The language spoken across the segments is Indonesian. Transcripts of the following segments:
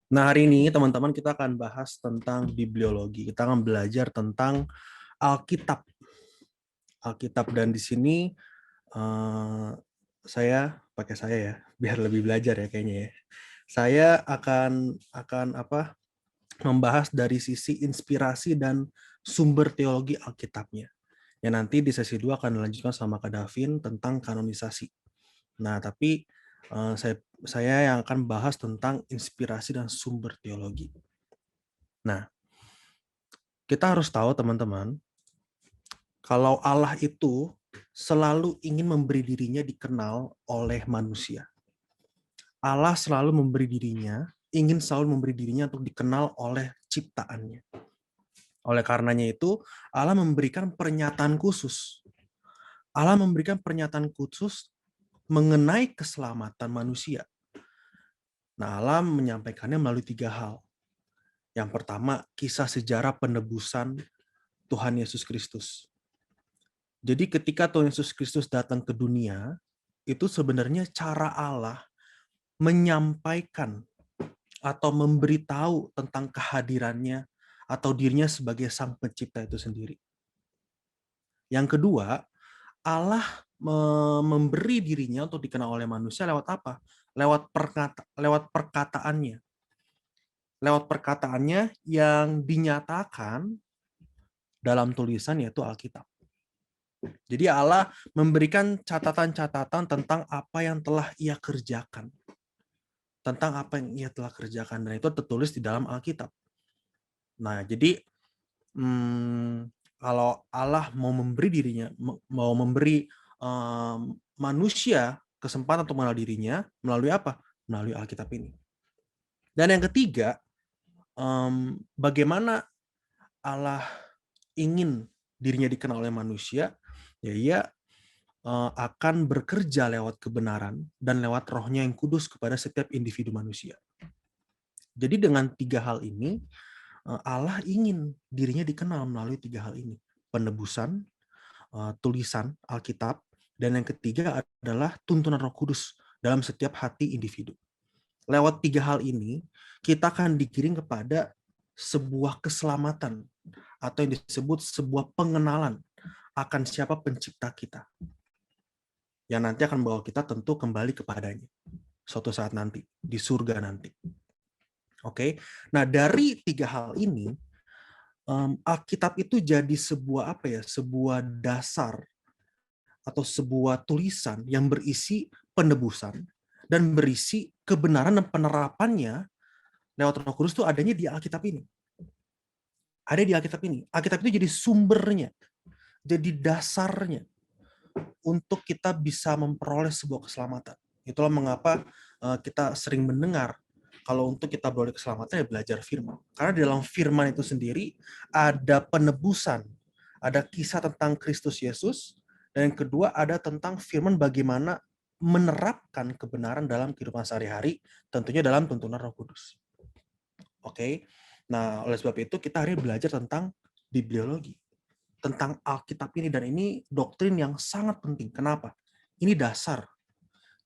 Nah, hari ini teman-teman kita akan bahas tentang bibliologi. Kita akan belajar tentang Alkitab. Alkitab dan di sini eh, saya pakai saya ya, biar lebih belajar ya kayaknya ya. Saya akan membahas dari sisi inspirasi dan sumber teologi Alkitabnya. Ya nanti di sesi 2 akan dilanjutkan sama Kak Davin tentang kanonisasi. Nah, tapi saya yang akan bahas tentang inspirasi dan sumber teologi. Nah, kita harus tahu teman-teman, kalau Allah itu selalu ingin memberi dirinya dikenal oleh manusia. Allah selalu memberi dirinya, ingin selalu memberi dirinya untuk dikenal oleh ciptaannya. Oleh karenanya itu, Allah memberikan pernyataan khusus. Allah memberikan pernyataan khusus mengenai keselamatan manusia. Nah, Allah menyampaikannya melalui 3 hal. Yang pertama, kisah sejarah penebusan Tuhan Yesus Kristus. Jadi ketika Tuhan Yesus Kristus datang ke dunia, itu sebenarnya cara Allah menyampaikan atau memberitahu tentang kehadirannya atau dirinya sebagai sang pencipta itu sendiri. Yang kedua, Allah memberi dirinya untuk dikenal oleh manusia lewat apa? Lewat perkataannya. Lewat perkataannya yang dinyatakan dalam tulisan yaitu Alkitab. Jadi Allah memberikan catatan-catatan tentang apa yang telah ia kerjakan. Tentang apa yang ia telah kerjakan. Dan itu tertulis di dalam Alkitab. Nah, jadi kalau Allah mau memberi dirinya, mau memberi manusia kesempatan untuk mengenal dirinya, melalui apa? Melalui Alkitab ini. Dan yang ketiga, bagaimana Allah ingin dirinya dikenal oleh manusia, ya ia akan bekerja lewat kebenaran dan lewat rohnya yang kudus kepada setiap individu manusia. Jadi dengan 3 hal ini, Allah ingin dirinya dikenal melalui 3 hal ini. Penebusan, tulisan Alkitab, dan yang ketiga adalah tuntunan Roh Kudus dalam setiap hati individu. Lewat 3 hal ini, kita akan digiring kepada sebuah keselamatan atau yang disebut sebuah pengenalan akan siapa pencipta kita. Yang nanti akan membawa kita tentu kembali kepadanya suatu saat nanti, di surga nanti. Oke, nah dari 3 hal ini, Alkitab itu jadi sebuah sebuah dasar atau sebuah tulisan yang berisi penebusan dan berisi kebenaran dan penerapannya lewat Roh Kudus itu adanya di Alkitab ini. Ada di Alkitab ini. Alkitab itu jadi sumbernya, jadi dasarnya untuk kita bisa memperoleh sebuah keselamatan. Itulah mengapa kita sering mendengar kalau untuk kita beroleh keselamatan ya belajar firman. Karena di dalam firman itu sendiri ada penebusan, ada kisah tentang Kristus Yesus, dan yang kedua ada tentang firman bagaimana menerapkan kebenaran dalam kehidupan sehari-hari, tentunya dalam tuntunan Roh Kudus. Oke. Nah, oleh sebab itu kita hari ini belajar tentang bibliologi, tentang Alkitab ini, dan ini doktrin yang sangat penting. Kenapa? Ini dasar.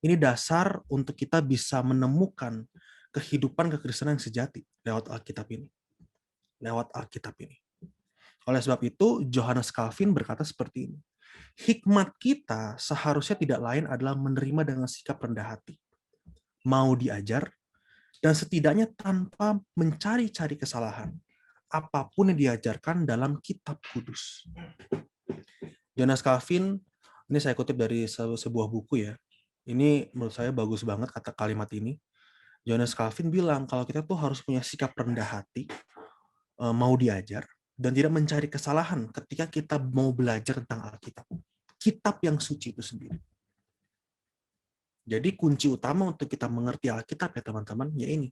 Ini dasar untuk kita bisa menemukan kehidupan kekristenan yang sejati lewat Alkitab ini. Lewat Alkitab ini. Oleh sebab itu, Johannes Calvin berkata seperti ini. Hikmat kita seharusnya tidak lain adalah menerima dengan sikap rendah hati. Mau diajar, dan setidaknya tanpa mencari-cari kesalahan. Apapun yang diajarkan dalam kitab kudus. Johannes Calvin, ini saya kutip dari sebuah buku ya. Ini menurut saya bagus banget kata kalimat ini. Johannes Calvin bilang kalau kita tuh harus punya sikap rendah hati, mau diajar, dan tidak mencari kesalahan ketika kita mau belajar tentang Alkitab. Kitab yang suci itu sendiri. Jadi kunci utama untuk kita mengerti Alkitab ya teman-teman, ya ini.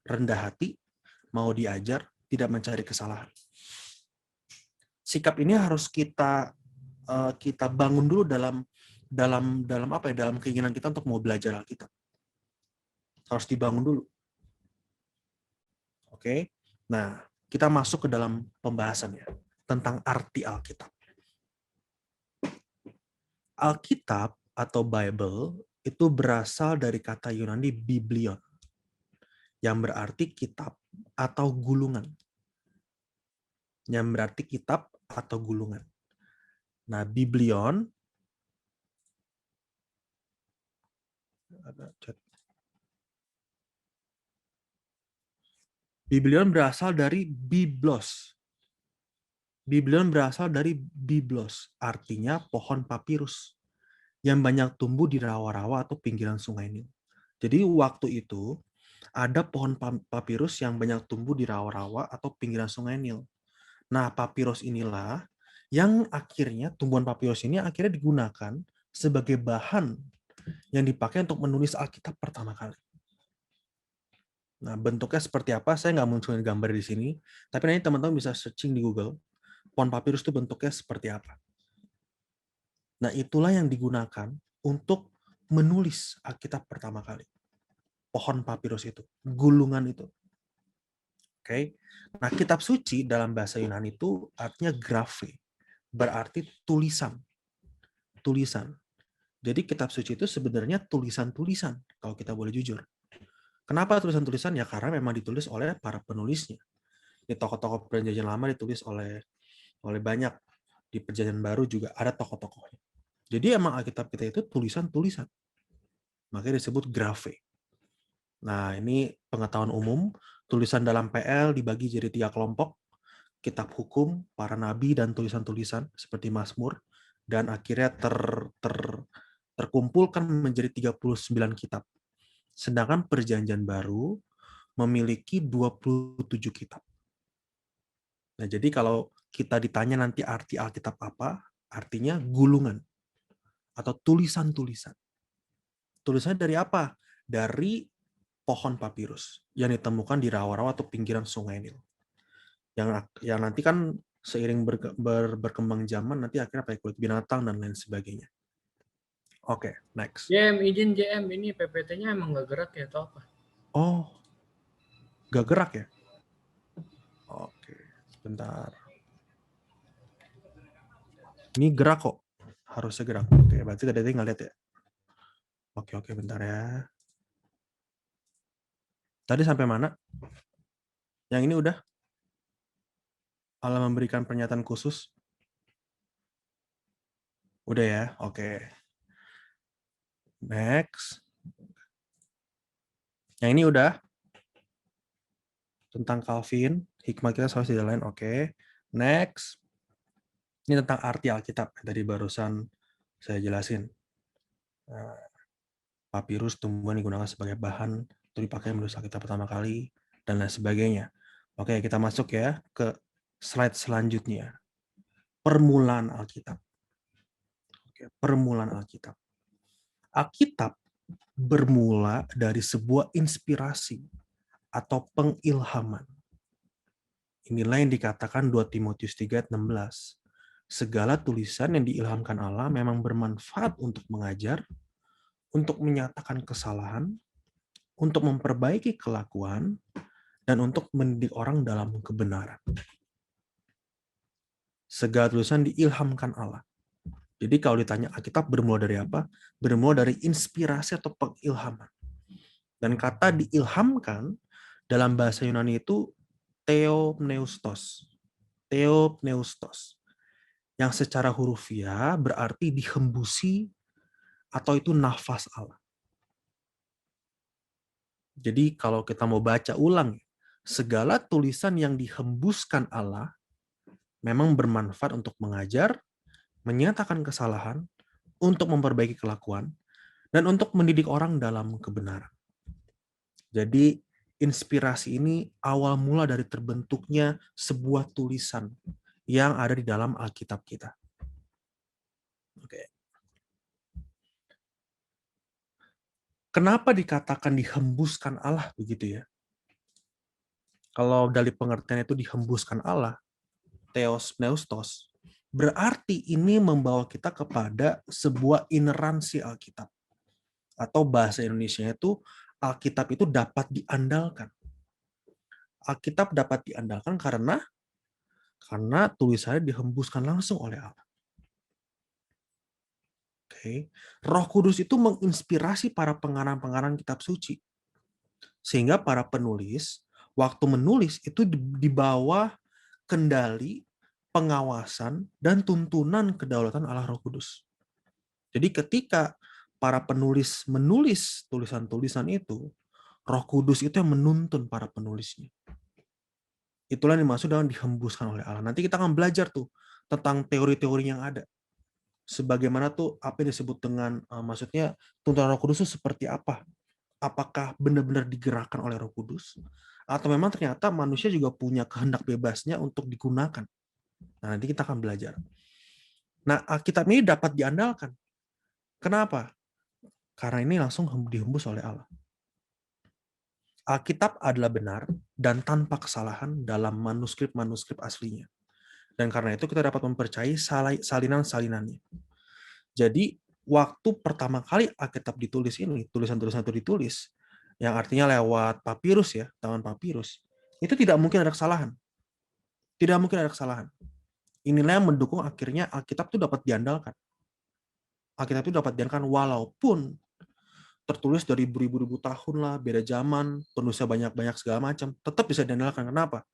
Rendah hati, mau diajar, tidak mencari kesalahan. Sikap ini harus kita bangun dulu dalam keinginan kita untuk mau belajar Alkitab. Harus dibangun dulu. Oke. Nah, kita masuk ke dalam pembahasan ya tentang arti Alkitab. Alkitab atau Bible itu berasal dari kata Yunani biblion, yang berarti kitab atau gulungan. Yang berarti kitab atau gulungan. Nah, biblion berasal dari biblos. Biblion berasal dari biblos, artinya pohon papirus yang banyak tumbuh di rawa-rawa atau pinggiran sungai Nil. Jadi waktu itu ada pohon papirus yang banyak tumbuh di rawa-rawa atau pinggiran sungai Nil. Nah, papirus inilah yang akhirnya, tumbuhan papirus ini akhirnya digunakan sebagai bahan yang dipakai untuk menulis Alkitab pertama kali. Nah, bentuknya seperti apa? Saya nggak munculin gambar di sini, tapi nanti teman-teman bisa searching di Google. Pohon papirus itu bentuknya seperti apa. Nah, itulah yang digunakan untuk menulis Alkitab pertama kali. Pohon papirus itu, gulungan itu. Oke. Nah, kitab suci dalam bahasa Yunani itu artinya graphe, berarti tulisan. Tulisan. Jadi kitab suci itu sebenarnya tulisan-tulisan, kalau kita boleh jujur. Kenapa tulisan-tulisan? Ya karena memang ditulis oleh para penulisnya. Di tokoh-tokoh perjanjian lama ditulis oleh banyak. Di perjanjian baru juga ada tokoh-tokohnya. Jadi emang Alkitab kita itu tulisan-tulisan. Makanya disebut graphe. Nah, ini pengetahuan umum. Tulisan dalam PL dibagi jadi 3 kelompok. Kitab hukum, para nabi, dan tulisan-tulisan seperti Mazmur. Dan akhirnya terkumpulkan menjadi 39 kitab. Sedangkan perjanjian baru memiliki 27 kitab. Nah, jadi kalau kita ditanya nanti arti Alkitab apa, artinya gulungan atau tulisan-tulisan. Tulisannya dari apa? Dari pohon papirus yang ditemukan di rawa-rawa atau pinggiran sungai Nil. Yang nanti kan seiring berkembang zaman nanti akhirnya pakai kulit binatang dan lain sebagainya. Oke, next. JM, izin JM, ini PPT-nya emang nggak gerak ya atau apa? Oh, gak gerak ya? Oke, sebentar. Ini gerak kok. Harusnya gerak. Oke, berarti tadi nggak lihat ya? Oke, bentar ya. Tadi sampai mana? Yang ini udah? Allah memberikan pernyataan khusus? Udah ya? Oke. Next. Yang ini udah? Tentang Calvin. Hikmah kita selalu tidak lain. Oke. Next. Ini tentang arti Alkitab. Tadi barusan saya jelasin. Papirus tumbuhan digunakan sebagai bahan untuk dipakai menulis Alkitab pertama kali, dan lain sebagainya. Oke, kita masuk ya ke slide selanjutnya. Permulaan Alkitab. Oke, permulaan Alkitab. Alkitab bermula dari sebuah inspirasi atau pengilhaman. Inilah yang dikatakan 2 Timotius 3:16. Segala tulisan yang diilhamkan Allah memang bermanfaat untuk mengajar, untuk menyatakan kesalahan, untuk memperbaiki kelakuan, dan untuk mendidik orang dalam kebenaran. Segala tulisan diilhamkan Allah. Jadi kalau ditanya Alkitab bermula dari apa? Bermula dari inspirasi atau pengilhaman. Dan kata diilhamkan dalam bahasa Yunani itu theopneustos. Theopneustos. Yang secara hurufiah berarti dihembusi atau itu nafas Allah. Jadi kalau kita mau baca ulang, segala tulisan yang dihembuskan Allah memang bermanfaat untuk mengajar, menyatakan kesalahan, untuk memperbaiki kelakuan, dan untuk mendidik orang dalam kebenaran. Jadi inspirasi ini awal mula dari terbentuknya sebuah tulisan yang ada di dalam Alkitab kita. Oke. Kenapa dikatakan dihembuskan Allah begitu ya? Kalau dari pengertian itu dihembuskan Allah, theos pneustos, berarti ini membawa kita kepada sebuah ineransi Alkitab. Atau bahasa Indonesia itu, Alkitab itu dapat diandalkan. Alkitab dapat diandalkan karena tulisannya dihembuskan langsung oleh Allah. Oke. Roh Kudus itu menginspirasi para pengarang-pengarang kitab suci. Sehingga para penulis, waktu menulis itu di bawah kendali, pengawasan, dan tuntunan kedaulatan Allah Roh Kudus. Jadi ketika para penulis menulis tulisan-tulisan itu, Roh Kudus itu yang menuntun para penulisnya. Itulah yang dimaksud dengan dihembuskan oleh Allah. Nanti kita akan belajar tuh tentang teori-teori yang ada. Sebagaimana tuh apa yang disebut dengan maksudnya tuntunan Roh Kudus itu seperti apa? Apakah benar-benar digerakkan oleh Roh Kudus atau memang ternyata manusia juga punya kehendak bebasnya untuk digunakan. Nah, nanti kita akan belajar. Nah, Alkitab ini dapat diandalkan. Kenapa? Karena ini langsung dihembus oleh Allah. Alkitab adalah benar dan tanpa kesalahan dalam manuskrip-manuskrip aslinya. Dan karena itu kita dapat mempercayai salinan-salinannya. Jadi, waktu pertama kali Alkitab ditulis ini, tulisan-tulisan itu ditulis, yang artinya lewat papirus ya, tangan papirus, itu tidak mungkin ada kesalahan. Tidak mungkin ada kesalahan. Inilah yang mendukung akhirnya Alkitab itu dapat diandalkan. Alkitab itu dapat diandalkan walaupun tertulis dari beribu-ribu tahun lah, beda zaman, penulisnya banyak-banyak segala macam, tetap bisa diandalkan. Kenapa?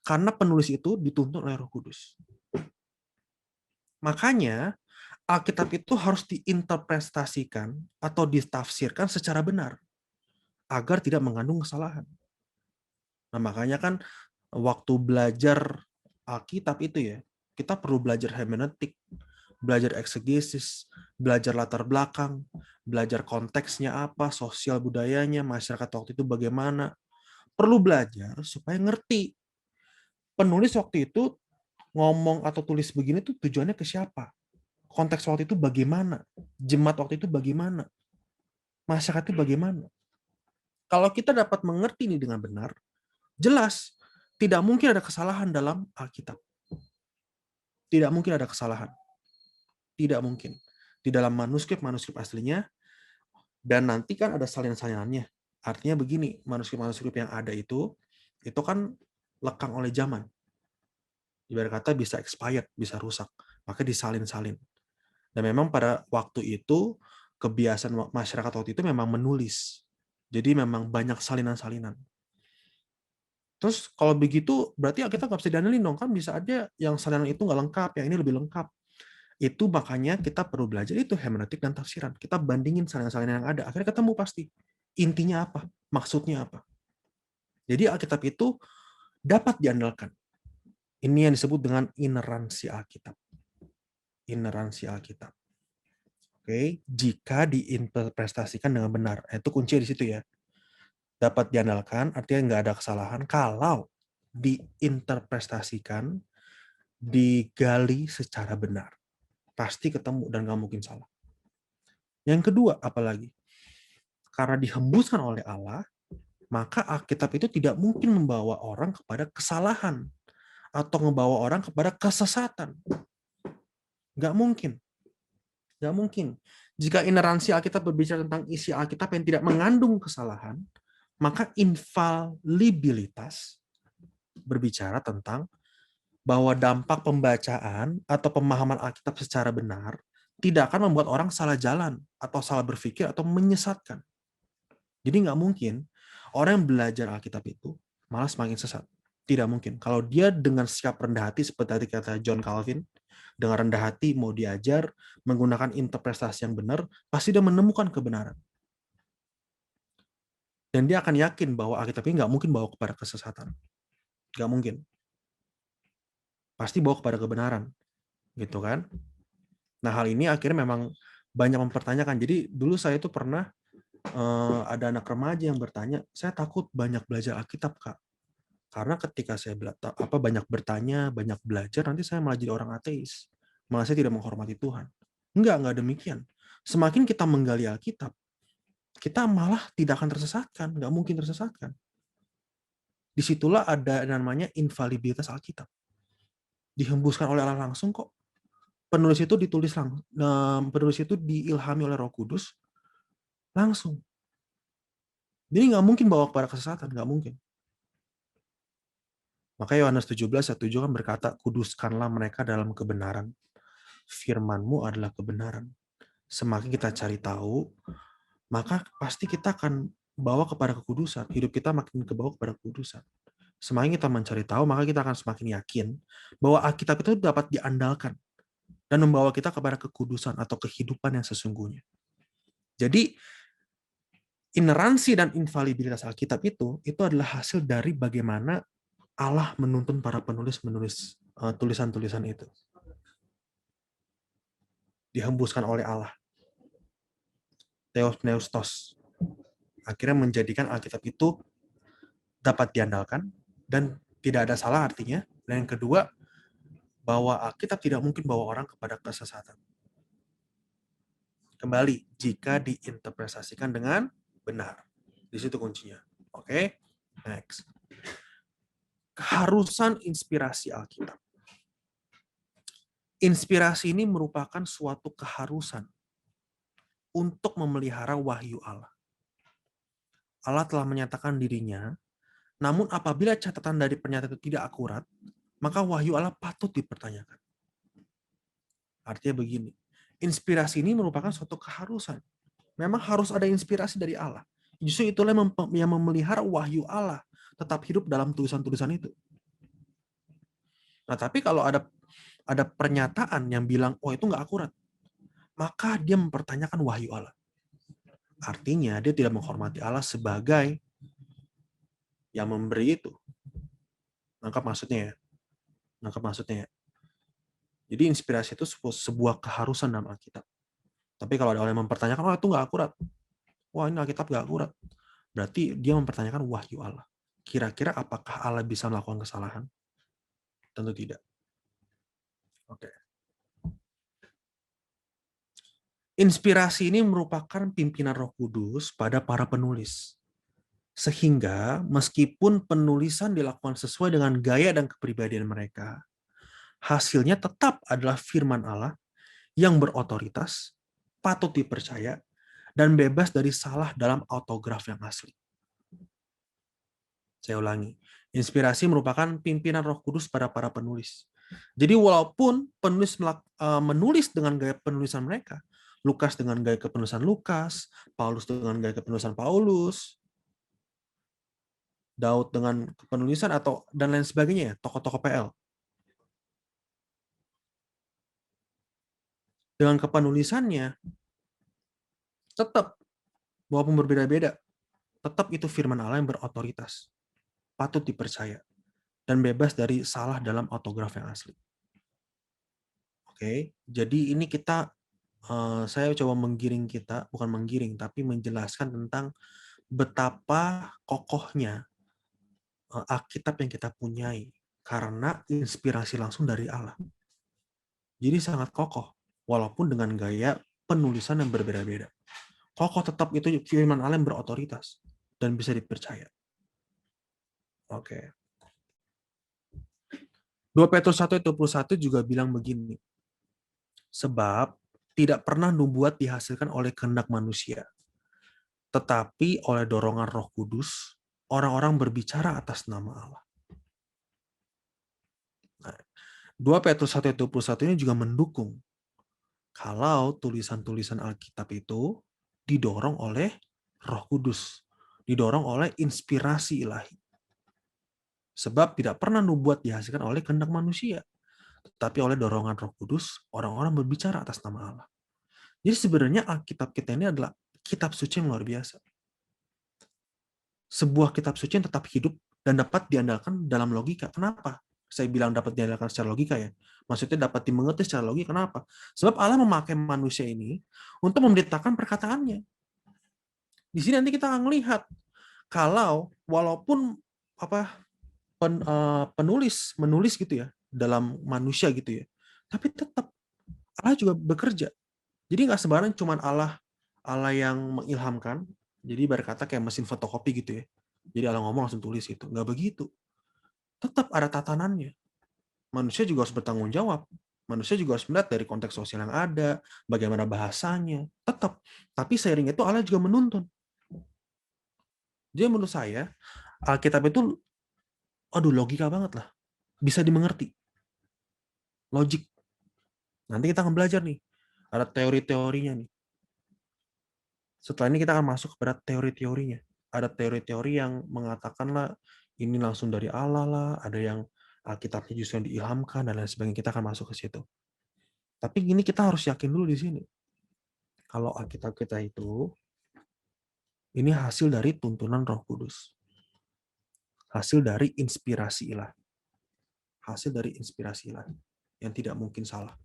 Karena penulis itu dituntun oleh Roh Kudus. Makanya Alkitab itu harus diinterpretasikan atau ditafsirkan secara benar agar tidak mengandung kesalahan. Nah, makanya kan waktu belajar Alkitab itu ya, kita perlu belajar hermeneutik, belajar eksegesis, belajar latar belakang, belajar konteksnya apa, sosial budayanya, masyarakat waktu itu bagaimana. Perlu belajar supaya ngerti. Penulis waktu itu ngomong atau tulis begini tuh tujuannya ke siapa? Konteks waktu itu bagaimana? Jemaat waktu itu bagaimana? Masyarakat itu bagaimana? Kalau kita dapat mengerti ini dengan benar, jelas tidak mungkin ada kesalahan dalam Alkitab. Tidak mungkin ada kesalahan. Tidak mungkin. Di dalam manuskrip-manuskrip aslinya, dan nanti kan ada salin-salinannya. Artinya begini, manuskrip-manuskrip yang ada itu kan lekang oleh zaman. Ibarat kata bisa expired, bisa rusak. Maka disalin-salin. Dan memang pada waktu itu, kebiasaan masyarakat waktu itu memang menulis. Jadi memang banyak salinan-salinan. Terus kalau begitu, berarti kita nggak bisa dianalin dong. Kan bisa aja yang salinan itu nggak lengkap, yang ini lebih lengkap. Itu makanya kita perlu belajar itu hermeneutik dan tafsiran. Kita bandingin salinan-salinan yang ada. Akhirnya ketemu pasti. Intinya apa? Maksudnya apa? Jadi Alkitab itu dapat diandalkan. Ini yang disebut dengan ineransi Alkitab. Ineransi Alkitab. Oke, jika diinterpretasikan dengan benar. Itu kunci di situ ya. Dapat diandalkan, artinya nggak ada kesalahan kalau diinterpretasikan, digali secara benar. Pasti ketemu dan nggak mungkin salah. Yang kedua, apalagi? Karena dihembuskan oleh Allah, maka Alkitab itu tidak mungkin membawa orang kepada kesalahan atau membawa orang kepada kesesatan. Nggak mungkin. Nggak mungkin. Jika ineransi Alkitab berbicara tentang isi Alkitab yang tidak mengandung kesalahan, maka infalibilitas berbicara tentang bahwa dampak pembacaan atau pemahaman Alkitab secara benar tidak akan membuat orang salah jalan atau salah berpikir atau menyesatkan. Jadi nggak mungkin orang yang belajar Alkitab itu malah semakin sesat. Tidak mungkin. Kalau dia dengan sikap rendah hati seperti tadi kata John Calvin, dengan rendah hati mau diajar, menggunakan interpretasi yang benar, pasti dia menemukan kebenaran. Dan dia akan yakin bahwa Alkitab ini nggak mungkin bawa kepada kesesatan. Nggak mungkin. Pasti bawa kepada kebenaran. Gitu kan? Nah, hal ini akhirnya memang banyak mempertanyakan. Jadi dulu saya itu pernah ada anak remaja yang bertanya, saya takut banyak belajar Alkitab, Kak. Karena ketika saya banyak bertanya, banyak belajar, nanti saya malah jadi orang ateis. Malah saya tidak menghormati Tuhan. Enggak demikian. Semakin kita menggali Alkitab, kita malah tidak akan tersesatkan. Enggak mungkin tersesatkan. Disitulah ada namanya infalibilitas Alkitab. Dihembuskan oleh Allah langsung kok. Penulis itu penulis itu diilhami oleh Roh Kudus langsung. Jadi nggak mungkin bawa kepada kesesatan, nggak mungkin. Maka Yohanes 17:1 kan berkata, kuduskanlah mereka dalam kebenaran. Firman-Mu adalah kebenaran. Semakin kita cari tahu, maka pasti kita akan bawa kepada kekudusan. Hidup kita makin ke bawah kepada kekudusan. Semakin kita mencari tahu, maka kita akan semakin yakin bahwa Alkitab itu dapat diandalkan dan membawa kita kepada kekudusan atau kehidupan yang sesungguhnya. Jadi, ineransi dan infalibilitas Alkitab itu adalah hasil dari bagaimana Allah menuntun para penulis menulis tulisan-tulisan itu. Dihembuskan oleh Allah. Theos Pneustos. Akhirnya menjadikan Alkitab itu dapat diandalkan dan tidak ada salah artinya. Dan yang kedua, bahwa Alkitab tidak mungkin bawa orang kepada kesesatan. Kembali, jika diinterpretasikan dengan benar. Di situ kuncinya. Oke, next. Keharusan inspirasi Alkitab. Inspirasi ini merupakan suatu keharusan untuk memelihara wahyu Allah. Allah telah menyatakan dirinya, namun apabila catatan dari pernyataan itu tidak akurat, maka wahyu Allah patut dipertanyakan. Artinya begini, inspirasi ini merupakan suatu keharusan. Memang harus ada inspirasi dari Allah. Justru itulah yang memelihara wahyu Allah tetap hidup dalam tulisan-tulisan itu. Nah, tapi kalau ada pernyataan yang bilang, oh itu nggak akurat, maka dia mempertanyakan wahyu Allah. Artinya dia tidak menghormati Allah sebagai yang memberi itu. Nangkap maksudnya ya? Nangkap maksudnya ya? Jadi inspirasi itu sebuah keharusan dalam Alkitab. Tapi kalau ada orang yang mempertanyakan, oh itu nggak akurat. Wah ini Alkitab nggak akurat. Berarti dia mempertanyakan wahyu Allah. Kira-kira apakah Allah bisa melakukan kesalahan? Tentu tidak. Oke. Inspirasi ini merupakan pimpinan Roh Kudus pada para penulis. Sehingga meskipun penulisan dilakukan sesuai dengan gaya dan kepribadian mereka, hasilnya tetap adalah firman Allah yang berotoritas, patut dipercaya, dan bebas dari salah dalam autograf yang asli. Saya ulangi, inspirasi merupakan pimpinan Roh Kudus pada para penulis. Jadi walaupun penulis menulis dengan gaya penulisan mereka, Lukas dengan gaya kepenulisan Lukas, Paulus dengan gaya kepenulisan Paulus, Daud dengan kepenulisan atau dan lain sebagainya ya, tokoh-tokoh PL. Dengan kepenulisannya tetap walaupun berbeda-beda, tetap itu firman Allah yang berotoritas, patut dipercaya dan bebas dari salah dalam autograf yang asli. Oke, jadi ini saya coba menggiring kita, bukan menggiring, tapi menjelaskan tentang betapa kokohnya Alkitab yang kita punyai karena inspirasi langsung dari Allah. Jadi sangat kokoh, walaupun dengan gaya penulisan yang berbeda-beda. Kokoh tetap itu firman Allah yang berotoritas dan bisa dipercaya. Oke. 2 Petrus 1:21 juga bilang begini. Sebab tidak pernah nubuat dihasilkan oleh kehendak manusia, tetapi oleh dorongan Roh Kudus, orang-orang berbicara atas nama Allah. Nah, 2 Petrus 1:21 ini juga mendukung kalau tulisan-tulisan Alkitab itu didorong oleh Roh Kudus, didorong oleh inspirasi ilahi. Sebab tidak pernah nubuat dihasilkan oleh kehendak manusia, tetapi oleh dorongan Roh Kudus, orang-orang berbicara atas nama Allah. Jadi sebenarnya Alkitab kita ini adalah kitab suci yang luar biasa. Sebuah kitab suci yang tetap hidup dan dapat diandalkan dalam logika. Kenapa? Saya bilang dapat diandalkan secara logika ya. Maksudnya dapat dimengerti secara logika. Kenapa? Sebab Allah memakai manusia ini untuk memberitakan perkataannya. Di sini nanti kita akan melihat kalau walaupun penulis menulis gitu ya dalam manusia gitu ya, tapi tetap Allah juga bekerja. Jadi nggak sembarang cuman Allah yang mengilhamkan. Jadi berkata kayak mesin fotokopi gitu ya. Jadi Allah ngomong langsung tulis gitu. Nggak begitu. Tetap ada tatanannya. Manusia juga harus bertanggung jawab. Manusia juga harus melihat dari konteks sosial yang ada, bagaimana bahasanya. Tetap. Tapi seiring itu Allah juga menuntun. Jadi menurut saya, Alkitab itu, logika banget lah. Bisa dimengerti. Logik. Nanti kita akan belajar nih. Ada teori-teorinya nih. Setelah ini kita akan masuk kepada teori-teorinya. ada teori-teori yang mengatakan lah ini langsung dari Allah lah, ada yang Alkitabnya justru yang diilhamkan dan lain sebagainya. Kita akan masuk ke situ. Tapi ini kita harus yakin dulu di sini. Kalau Alkitab kita itu ini hasil dari tuntunan Roh Kudus. Hasil dari inspirasi ilahi. Hasil dari inspirasi ilahi yang tidak mungkin salah.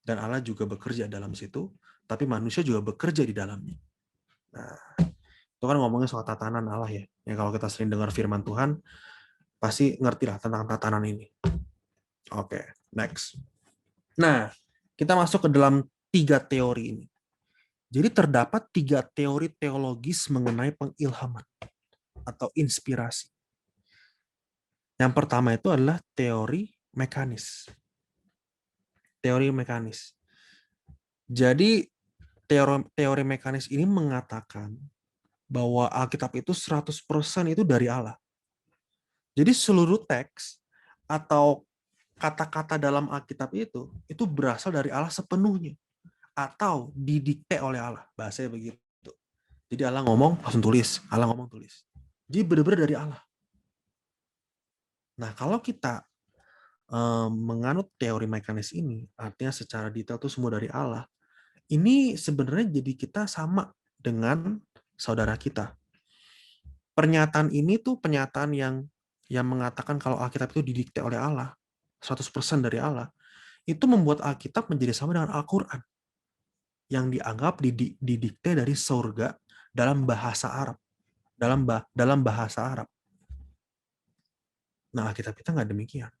Dan Allah juga bekerja dalam situ, tapi manusia juga bekerja di dalamnya. Nah, itu kan ngomongnya soal tatanan Allah ya. Ya kalau kita sering dengar firman Tuhan, pasti ngerti lah tentang tatanan ini. Oke, next. Nah, kita masuk ke dalam 3 teori ini. Jadi terdapat 3 teori teologis mengenai pengilhaman atau inspirasi. Yang pertama itu adalah teori mekanis. Teori mekanis. Jadi teori mekanis ini mengatakan bahwa Alkitab itu 100% itu dari Allah. Jadi seluruh teks atau kata-kata dalam Alkitab itu berasal dari Allah sepenuhnya atau didikte oleh Allah. Bahasanya begitu. Jadi Allah ngomong langsung tulis, Allah ngomong tulis. Jadi benar-benar dari Allah. Nah, kalau kita menganut teori mekanis ini, artinya secara detail itu semua dari Allah, ini sebenarnya jadi kita sama dengan saudara kita. Pernyataan ini tuh pernyataan yang mengatakan kalau Alkitab itu didikte oleh Allah, 100% dari Allah, itu membuat Alkitab menjadi sama dengan Al-Quran yang dianggap didikte dari surga dalam bahasa Arab. Dalam bahasa Arab. Nah, Alkitab kita nggak demikian.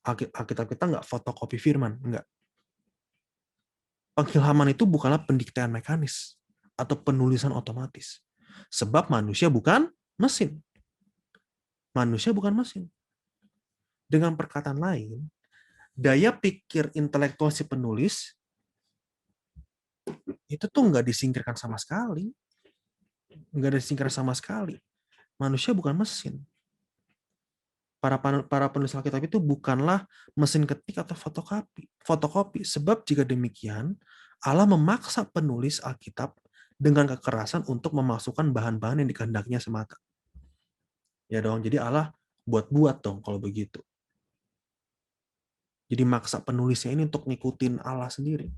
Alkitab kita nggak fotokopi firman, nggak. Pengilhaman itu bukanlah pendiktean mekanis atau penulisan otomatis. Sebab manusia bukan mesin. Manusia bukan mesin. Dengan perkataan lain, daya pikir intelektual si penulis itu tuh nggak disingkirkan sama sekali. Nggak disingkirkan sama sekali. Manusia bukan mesin. Para penulis Alkitab itu bukanlah mesin ketik atau fotokopi. Sebab jika demikian, Allah memaksa penulis Alkitab dengan kekerasan untuk memasukkan bahan-bahan yang dikehendaknya semata. Ya dong, jadi Allah buat-buat dong kalau begitu. Jadi maksa penulisnya ini untuk ngikutin Allah sendiri.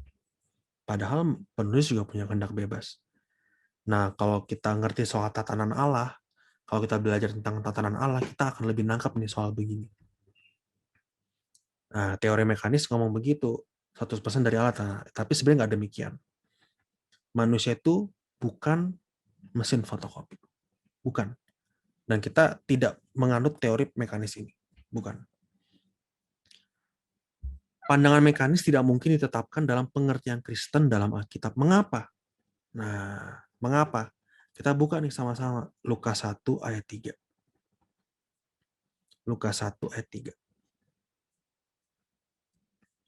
Padahal penulis juga punya kehendak bebas. Nah, kalau kita ngerti soal tatanan Allah, kalau kita belajar tentang tatanan Allah, kita akan lebih nangkap nih soal begini. Nah, teori mekanis ngomong begitu, 100% dari Allah, tapi sebenarnya nggak demikian. Manusia itu bukan mesin fotokopi. Bukan. Dan kita tidak menganut teori mekanis ini. Bukan. Pandangan mekanis tidak mungkin ditetapkan dalam pengertian Kristen dalam Alkitab. Mengapa? Nah, mengapa? Kita buka nih sama-sama Lukas 1 ayat 3. Lukas 1 ayat 3.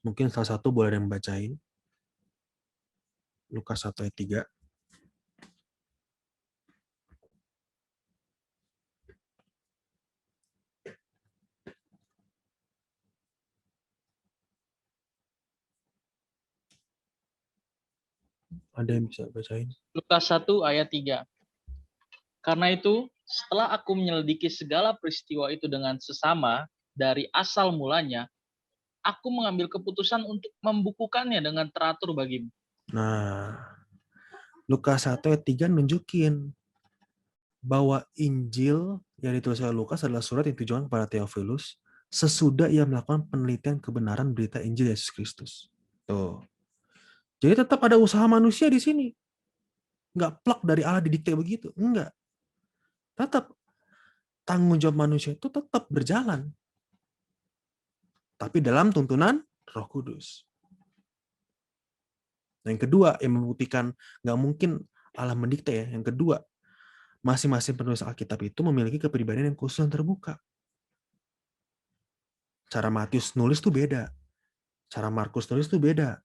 Mungkin salah satu boleh yang membacain. Lukas 1 ayat 3. Ada yang bisa bacain? Lukas 1 ayat 3. Karena itu, setelah aku menyelidiki segala peristiwa itu dengan sesama dari asal mulanya, aku mengambil keputusan untuk membukukannya dengan teratur bagimu. Nah, Lukas 1 ayat 3 nunjukin bahwa Injil yang ditulis oleh Lukas adalah surat yang ditujukan kepada Theophilus sesudah ia melakukan penelitian kebenaran berita Injil Yesus Kristus. Tuh. Jadi tetap ada usaha manusia di sini. Nggak plak dari Allah didikte begitu. Enggak. Tetap tanggung jawab manusia itu tetap berjalan. Tapi dalam tuntunan Roh Kudus. Yang kedua, yang membuktikan nggak mungkin Allah mendikte ya. Yang kedua, masing-masing penulis Alkitab itu memiliki kepribadian yang khusus dan terbuka. Cara Matius nulis tuh beda. Cara Markus nulis tuh beda.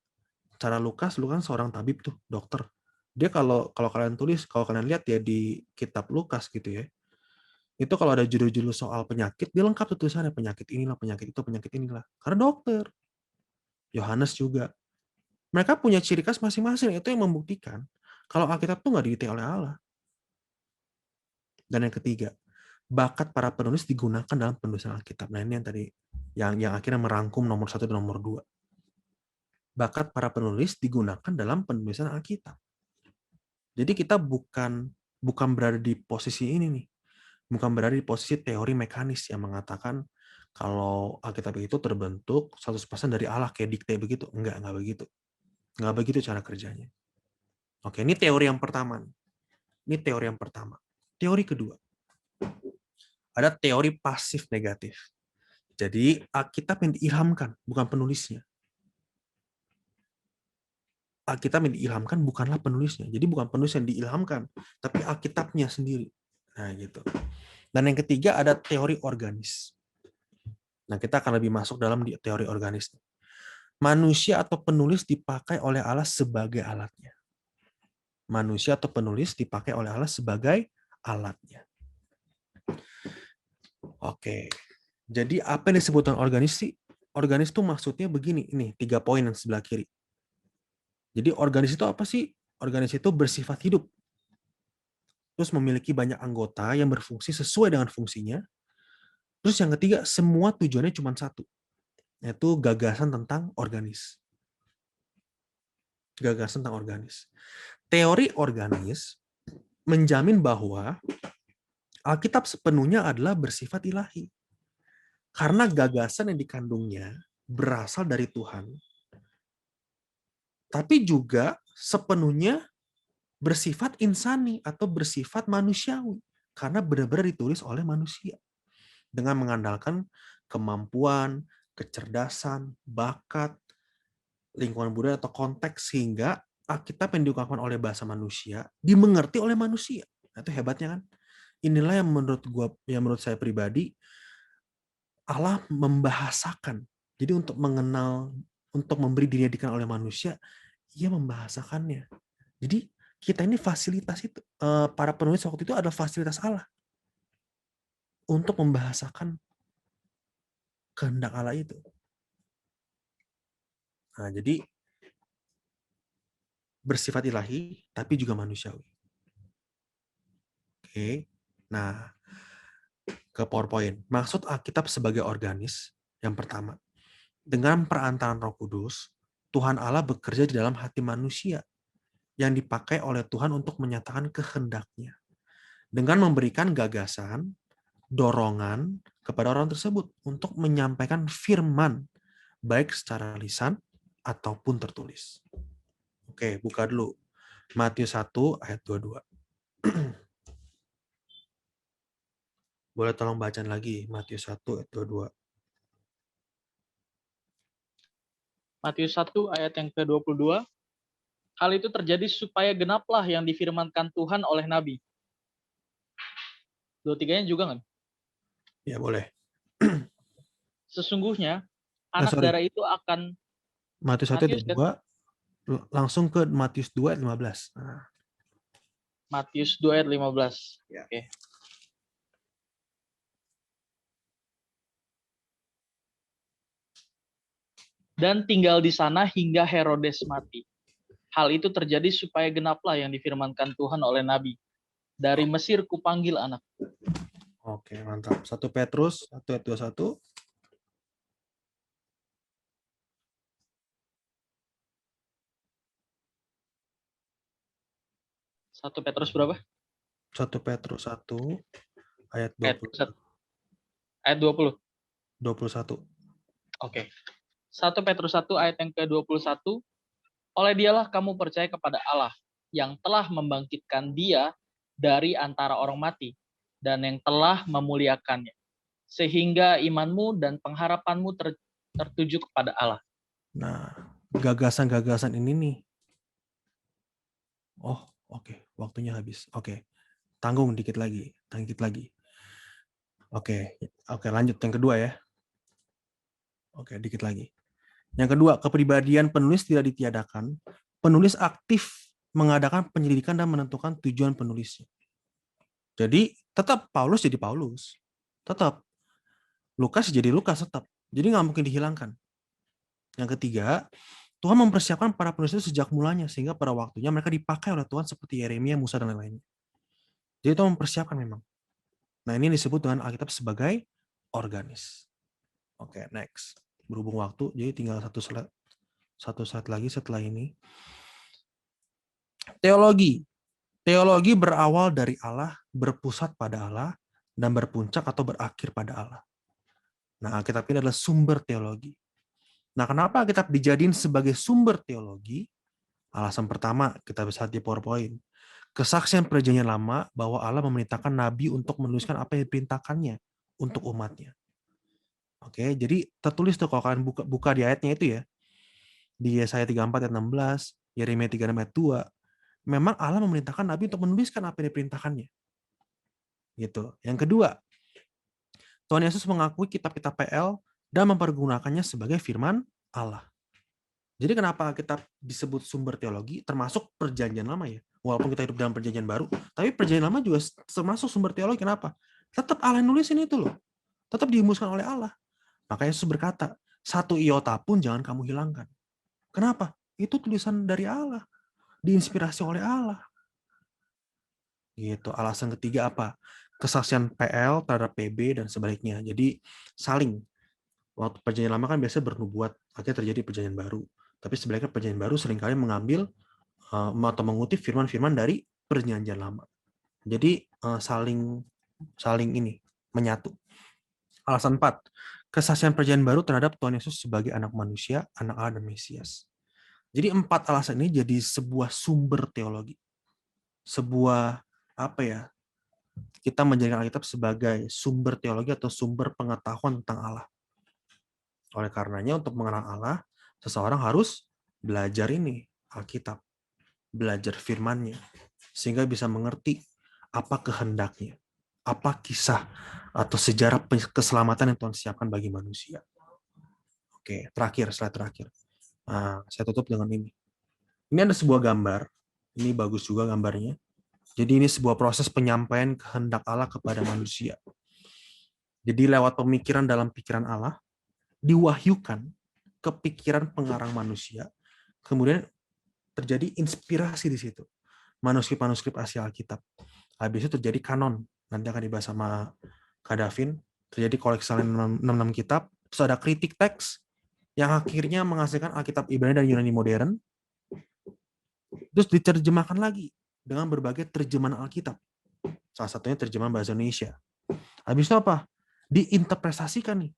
Cara Lukas kan seorang tabib tuh, dokter. Dia kalau kalian tulis, kalau kalian lihat ya di kitab Lukas gitu ya, itu kalau ada judul-judul soal penyakit, dia lengkap tuh tulisannya, penyakit inilah, penyakit itu, penyakit inilah. Karena dokter. Yohanes juga. Mereka punya ciri khas masing-masing. Itu yang membuktikan Kalau Alkitab tuh nggak didikte oleh Allah. Dan yang ketiga, bakat para penulis digunakan dalam penulisan Alkitab. Nah ini yang tadi, yang akhirnya merangkum nomor 1 dan nomor 2. Bakat para penulis digunakan dalam penulisan Alkitab. Jadi kita bukan berada di posisi ini nih. Bukan berada di posisi teori mekanis yang mengatakan kalau Alkitab itu terbentuk 100% dari Allah kayak dikte begitu. Enggak begitu. Enggak begitu cara kerjanya. Oke, ini teori yang pertama. Ini teori yang pertama. Teori kedua. Ada teori pasif negatif. Jadi Alkitab yang diilhamkan, bukan penulisnya. Alkitab yang diilhamkan bukanlah penulisnya. Jadi bukan penulis yang diilhamkan, tapi Alkitabnya sendiri. Nah, gitu. Dan yang ketiga ada teori organis. Nah, kita akan lebih masuk dalam teori organis. Manusia atau penulis dipakai oleh Allah sebagai alatnya. Manusia atau penulis dipakai oleh Allah sebagai alatnya. Oke. Jadi apa yang disebutkan organis sih? Organis itu maksudnya begini, ini 3 poin yang sebelah kiri. Jadi organis itu apa sih? Organis itu bersifat hidup. Terus memiliki banyak anggota yang berfungsi sesuai dengan fungsinya. Terus yang ketiga, semua tujuannya cuma satu, yaitu gagasan tentang organis. Gagasan tentang organis. Teori organis menjamin bahwa Alkitab sepenuhnya adalah bersifat ilahi. Karena gagasan yang dikandungnya berasal dari Tuhan, tapi juga sepenuhnya bersifat insani atau bersifat manusiawi. Karena benar-benar ditulis oleh manusia. Dengan mengandalkan kemampuan, kecerdasan, bakat, lingkungan budaya atau konteks, sehingga Alkitab yang diungkapkan oleh bahasa manusia dimengerti oleh manusia. Nah, itu hebatnya kan? Inilah yang menurut saya pribadi, Allah membahasakan. Jadi untuk mengenal, untuk memberi dirinya dikenal oleh manusia, ia membahasakannya. Jadi kita ini fasilitas itu, para penulis waktu itu adalah fasilitas Allah untuk membahasakan kehendak Allah itu. Nah, jadi bersifat ilahi, tapi juga manusiawi. Oke. Nah, ke PowerPoint. Maksud Alkitab sebagai organis, yang pertama, dengan perantaraan Roh Kudus, Tuhan Allah bekerja di dalam hati manusia yang dipakai oleh Tuhan untuk menyatakan kehendaknya. Dengan memberikan gagasan, dorongan kepada orang tersebut untuk menyampaikan firman, baik secara lisan ataupun tertulis. Oke, buka dulu. Matius 1 ayat 22. Boleh tolong bacaan lagi Matius 1 ayat 22. Matius 1 ayat yang ke-22. Hal itu terjadi supaya genaplah yang difirmankan Tuhan oleh Nabi. 23-nya juga nggak? Ya, boleh. Sesungguhnya anak darah itu akan Matius 1 ayat Matius, 22, langsung ke Matius 2 ayat 15. Nah. Matius 2 ayat 15. Ya. Oke. Dan tinggal di sana hingga Herodes mati. Hal itu terjadi supaya genaplah yang difirmankan Tuhan oleh Nabi. Dari Mesir kupanggil anak. Oke, mantap. 1 Petrus 1 ayat 21. 1 Petrus berapa? 1 Petrus 1 ayat 20. Ayat 20. 21. Oke. 1 Petrus 1 ayat yang ke-21. Oleh dialah kamu percaya kepada Allah yang telah membangkitkan dia dari antara orang mati dan yang telah memuliakannya. Sehingga imanmu dan pengharapanmu tertuju kepada Allah. Nah, gagasan-gagasan ini nih. Oh, oke. Waktunya habis. Oke. Tanggung dikit lagi. Oke, lanjut yang kedua ya. Oke, dikit lagi. Yang kedua, kepribadian penulis tidak ditiadakan. Penulis aktif mengadakan penyelidikan dan menentukan tujuan penulisnya. Jadi, tetap Paulus jadi Paulus. Tetap. Lukas jadi Lukas tetap. Jadi nggak mungkin dihilangkan. Yang ketiga, Tuhan mempersiapkan para penulis itu sejak mulanya, sehingga pada waktunya mereka dipakai oleh Tuhan seperti Yeremia, Musa, dan lain-lainnya. Jadi Tuhan mempersiapkan memang. Nah, ini disebut dengan Alkitab sebagai organis. Oke, next. Berhubung waktu, jadi tinggal satu slide lagi setelah ini. Teologi. Teologi berawal dari Allah, berpusat pada Allah, dan berpuncak atau berakhir pada Allah. Nah, Alkitab ini adalah sumber teologi. Nah, kenapa Alkitab dijadiin sebagai sumber teologi? Alasan pertama, kita bisa lihat di PowerPoint. Kesaksian Perjanjian Lama bahwa Allah memerintahkan nabi untuk menuliskan apa yang diperintahkannya untuk umatnya. Oke, jadi tertulis tuh kalau kalian buka di ayatnya itu ya. Di Yesaya 34 ayat 16, Yeremia 36 ayat 2, memang Allah memerintahkan nabi untuk menuliskan apa yang diperintahkannya. Gitu. Yang kedua, Tuhan Yesus mengakui kitab-kitab PL dan mempergunakannya sebagai firman Allah. Jadi kenapa Alkitab disebut sumber teologi, termasuk Perjanjian Lama ya. Walaupun kita hidup dalam Perjanjian Baru, tapi Perjanjian Lama juga termasuk sumber teologi. Kenapa? Tetap Allah yang nulisin itu loh. Tetap dihembuskan oleh Allah. Maka Yesus berkata, 1 iota pun jangan kamu hilangkan. Kenapa? Itu tulisan dari Allah. Diinspirasi oleh Allah. Gitu. Alasan ketiga apa? Kesaksian PL terhadap PB dan sebaliknya. Jadi saling. Waktu Perjanjian Lama kan biasanya bernubuat, akhirnya terjadi Perjanjian Baru. Tapi sebenarnya Perjanjian Baru seringkali mengambil atau mengutip firman-firman dari Perjanjian Lama. Jadi saling ini menyatu. Alasan 4, kesaksian Perjanjian Baru terhadap Tuhan Yesus sebagai anak manusia, anak Allah dan Mesias. Jadi 4 alasan ini jadi sebuah sumber teologi. Sebuah apa ya? Kita menjadikan Alkitab sebagai sumber teologi atau sumber pengetahuan tentang Allah. Oleh karenanya untuk mengenal Allah, seseorang harus belajar ini, Alkitab. Belajar firman-Nya. Sehingga bisa mengerti apa kehendaknya. Apa kisah atau sejarah keselamatan yang Tuhan siapkan bagi manusia. Oke, slide terakhir. Nah, saya tutup dengan ini. Ini ada sebuah gambar. Ini bagus juga gambarnya. Jadi ini sebuah proses penyampaian kehendak Allah kepada manusia. Jadi lewat pemikiran dalam pikiran Allah, diwahyukan ke pikiran pengarang manusia, kemudian terjadi inspirasi di situ. Manuskrip-manuskrip Asia Alkitab. Habis itu terjadi kanon. Nanti akan dibahas sama Kak Davin. Terjadi koleksi 66 kitab. Terus ada kritik teks yang akhirnya menghasilkan Alkitab Ibrani dan Yunani modern. Terus diterjemahkan lagi dengan berbagai terjemahan Alkitab. Salah satunya terjemahan bahasa Indonesia. Habis itu apa? Diinterpretasikan nih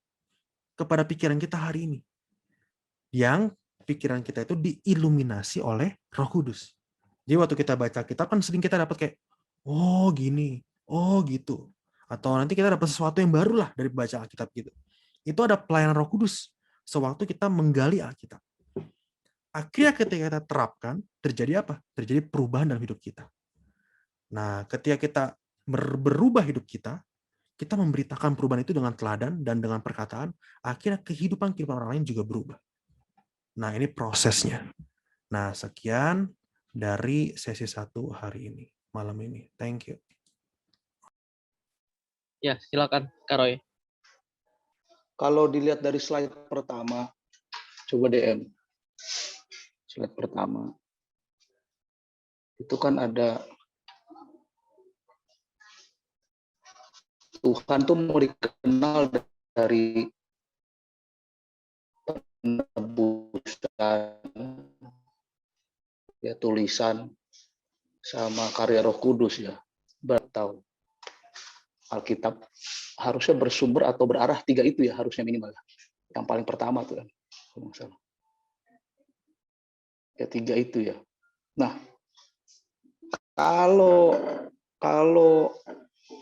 kepada pikiran kita hari ini. Yang pikiran kita itu diiluminasi oleh Roh Kudus. Jadi waktu kita baca kitab kan sering kita dapat kayak, oh gini, oh gitu. Atau nanti kita dapat sesuatu yang baru lah dari baca Alkitab gitu. Itu ada pelayanan Roh Kudus sewaktu kita menggali Alkitab. Akhirnya ketika kita terapkan, terjadi apa? Terjadi perubahan dalam hidup kita. Nah, ketika kita berubah hidup kita memberitakan perubahan itu dengan teladan dan dengan perkataan, akhirnya kehidupan orang lain juga berubah. Nah, ini prosesnya. Nah, sekian dari sesi 1 hari ini, malam ini. Thank you. Ya, silakan Kak Roy. Kalau dilihat dari slide pertama, coba DM. Slide pertama. Itu kan ada Tuhan tuh mau dikenal dari penebusan, ya tulisan, sama karya Roh Kudus ya. Tahu Alkitab harusnya bersumber atau berarah 3 itu ya harusnya minimal. Yang paling pertama tuh kan. Ya 3 itu ya. Nah, kalau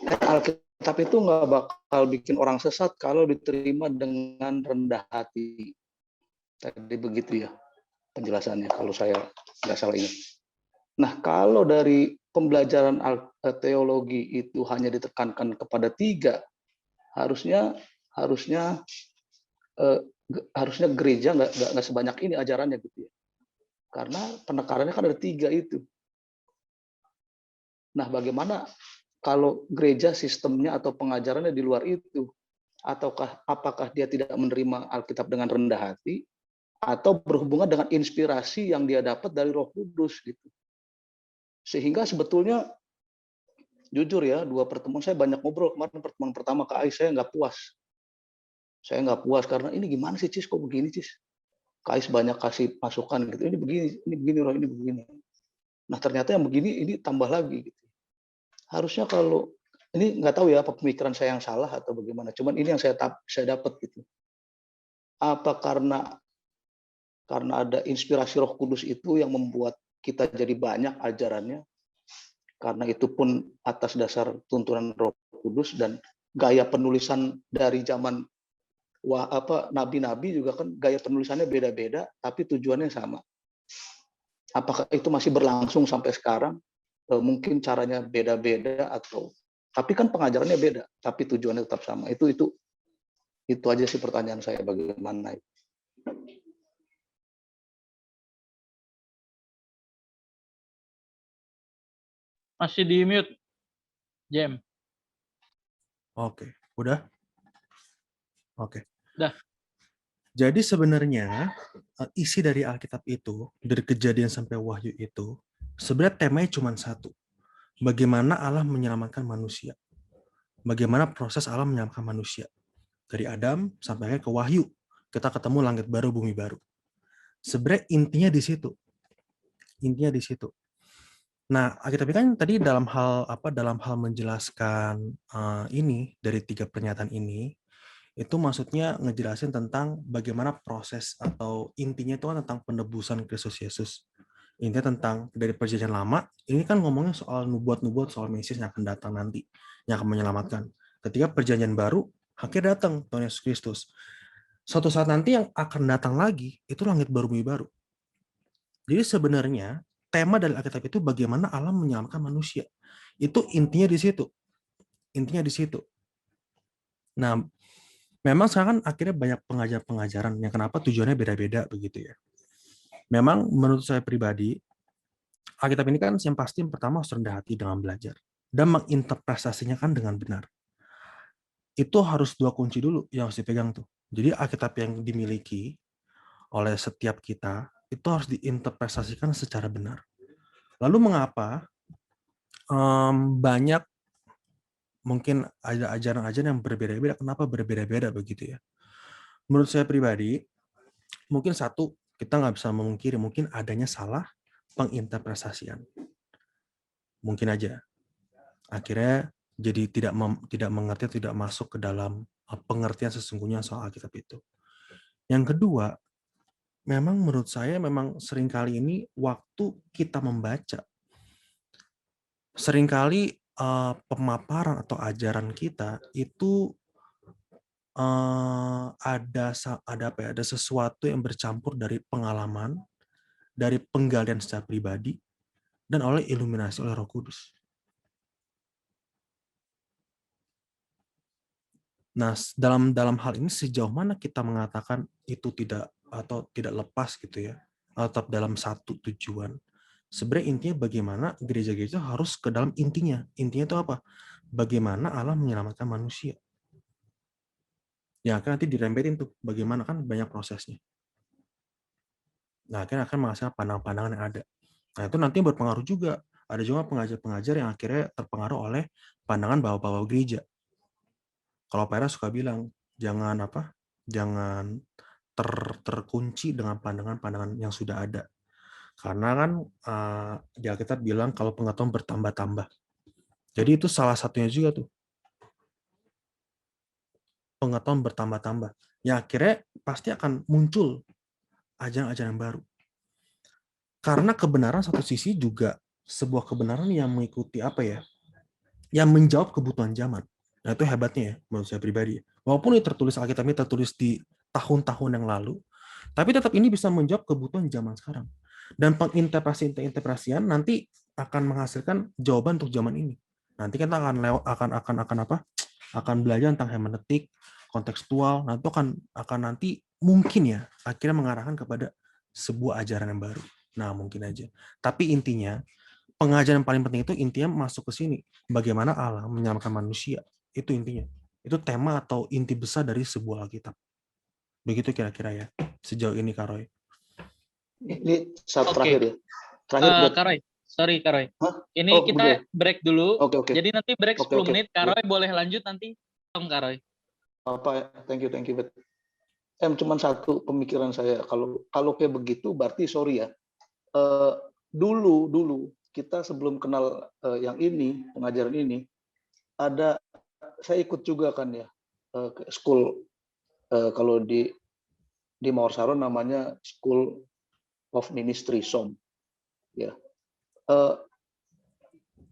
Alkitab itu nggak bakal bikin orang sesat kalau diterima dengan rendah hati. Tadi begitu ya penjelasannya kalau saya nggak salah ingat. Nah, kalau dari pembelajaran teologi itu hanya ditekankan kepada 3, harusnya gereja nggak sebanyak ini ajarannya gitu ya. Karena penekanannya kan ada 3 itu. Nah, bagaimana kalau gereja sistemnya atau pengajarannya di luar itu? Ataukah apakah dia tidak menerima Alkitab dengan rendah hati? atau berhubungan dengan inspirasi yang dia dapat dari Roh Kudus gitu. Sehingga sebetulnya jujur ya, 2 pertemuan saya banyak ngobrol kemarin, pertemuan pertama ke Ais saya nggak puas. Saya nggak puas karena ini gimana sih Cis, kok begini Cis? Kak Ais banyak kasih masukan gitu, ini begini Roh, ini begini. Nah ternyata yang begini ini tambah lagi gitu. Harusnya kalau ini nggak tahu ya apa pemikiran saya yang salah atau bagaimana. Cuman ini yang saya dapat gitu. Apa karena ada inspirasi Roh Kudus itu yang membuat kita jadi banyak ajarannya. Karena itu pun atas dasar tuntunan Roh Kudus dan gaya penulisan dari zaman nabi-nabi juga kan gaya penulisannya beda-beda tapi tujuannya sama. Apakah itu masih berlangsung sampai sekarang? Mungkin caranya beda-beda atau tapi kan pengajarannya beda, tapi tujuannya tetap sama. Itu aja sih pertanyaan saya, bagaimana. Masih di mute, Jem. Oke, udah? Oke. Udah. Jadi sebenarnya isi dari Alkitab itu, dari Kejadian sampai Wahyu itu, sebenarnya temanya cuma satu. Bagaimana Allah menyelamatkan manusia. Bagaimana proses Allah menyelamatkan manusia. Dari Adam sampai ke Wahyu. Kita ketemu langit baru, bumi baru. Sebenarnya intinya di situ. Intinya di situ. Nah, Alkitab kan tadi dalam hal menjelaskan ini dari 3 pernyataan ini, itu maksudnya ngejelasin tentang bagaimana proses atau intinya itu kan tentang penebusan Kristus Yesus. Intinya tentang dari perjanjian lama, ini kan ngomongnya soal nubuat-nubuat soal Mesias yang akan datang nanti, yang akan menyelamatkan. Ketika perjanjian baru, akhirnya datang Tuhan Yesus Kristus. Suatu saat nanti yang akan datang lagi, itu langit baru, bumi baru. Jadi sebenarnya tema dari Alkitab itu bagaimana Allah menyelamatkan manusia. Itu intinya di situ. Intinya di situ. Nah, memang sekarang kan akhirnya banyak pengajaran-pengajaran yang kenapa tujuannya beda-beda begitu ya. Memang menurut saya pribadi, Alkitab ini kan yang pasti yang pertama harus rendah hati dengan belajar dan menginterpretasinya kan dengan benar. Itu harus 2 kunci dulu yang harus dipegang tuh. Jadi Alkitab yang dimiliki oleh setiap kita itu harus diinterpretasikan secara benar. Lalu mengapa banyak mungkin ada ajaran-ajaran yang berbeda-beda? Kenapa berbeda-beda begitu ya? Menurut saya pribadi, mungkin satu, kita nggak bisa memungkiri mungkin adanya salah penginterpretasian. Mungkin aja. Akhirnya jadi tidak mengerti, tidak masuk ke dalam pengertian sesungguhnya soal Alkitab itu. Yang kedua, memang menurut saya memang seringkali ini waktu kita membaca, seringkali pemaparan atau ajaran kita itu ada sesuatu yang bercampur dari pengalaman, dari penggalian secara pribadi, dan oleh iluminasi oleh Roh Kudus. Nah, dalam hal ini sejauh mana kita mengatakan itu tidak lepas gitu ya, atau tetap dalam satu tujuan. Sebenarnya intinya bagaimana gereja-gereja harus ke dalam intinya. Intinya itu apa? Bagaimana Allah menyelamatkan manusia. Ya, kan nanti dirempetin tuh bagaimana kan banyak prosesnya. Nah, akan menghasilkan pandangan-pandangan yang ada. Nah, itu nanti berpengaruh juga. Ada juga pengajar-pengajar yang akhirnya terpengaruh oleh pandangan bapak-bapak gereja. Kalau Pak Era suka bilang, jangan terkunci dengan pandangan-pandangan yang sudah ada. Karena kan di Alkitab bilang kalau pengetahuan bertambah-tambah. Jadi itu salah satunya juga tuh. Pengetahuan bertambah-tambah. Yang akhirnya pasti akan muncul ajaran-ajaran baru. Karena kebenaran satu sisi juga sebuah kebenaran yang mengikuti yang menjawab kebutuhan zaman. Nah itu hebatnya ya menurut saya pribadi. Walaupun ini tertulis Alkitab ini tertulis di tahun-tahun yang lalu, tapi tetap ini bisa menjawab kebutuhan zaman sekarang. Dan penginterpretasian nanti akan menghasilkan jawaban untuk zaman ini. Nanti kita akan belajar tentang hermeneutik, kontekstual. Nah itu akan nanti mungkin ya akhirnya mengarahkan kepada sebuah ajaran yang baru. Nah mungkin aja. Tapi intinya pengajaran yang paling penting itu intinya masuk ke sini. Bagaimana Allah menyelamatkan manusia. Itu intinya. Itu tema atau inti besar dari sebuah Alkitab. Begitu kira-kira ya, sejauh ini Kak Roy. Ini saat Oke. terakhir ya. Terakhir, Bet. Kak Roy, sorry Kak Roy. Hah? Ini Oh, kita begitu. break dulu. Oke, oke. Jadi nanti break Oke, 10 oke. menit. Kak Roy boleh lanjut nanti. Kak Roy. Apa? Thank you, Bet. Cuman satu pemikiran saya, kalau kayak begitu berarti sorry ya. Dulu kita sebelum kenal yang ini, pengajaran ini, saya ikut juga kan ya ke school, kalau di Mawar Saron namanya School of Ministry SOM ya.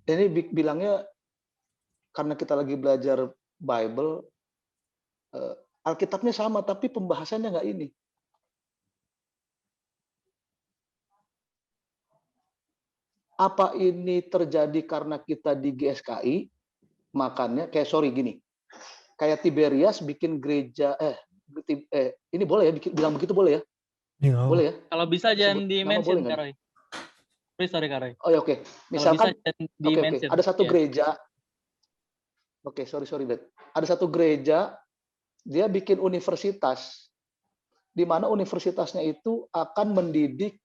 Ini bilangnya karena kita lagi belajar Bible, Alkitabnya sama tapi pembahasannya nggak ini. Apa ini terjadi karena kita di GSKI? Makanya kayak Tiberias bikin gereja, ini boleh ya bilang begitu, boleh ya? Iya, Boleh ya? Kalau bisa jangan Sebut di nama boleh mention nggak Kak Roy. Sorry Kak Roy. Oh ya, oke. Misalkan Kalau bisa jangan di oke, mention. ada satu Ya. gereja. Oke, sorry, Bet. Ada satu gereja, dia bikin universitas, di mana universitasnya itu akan mendidik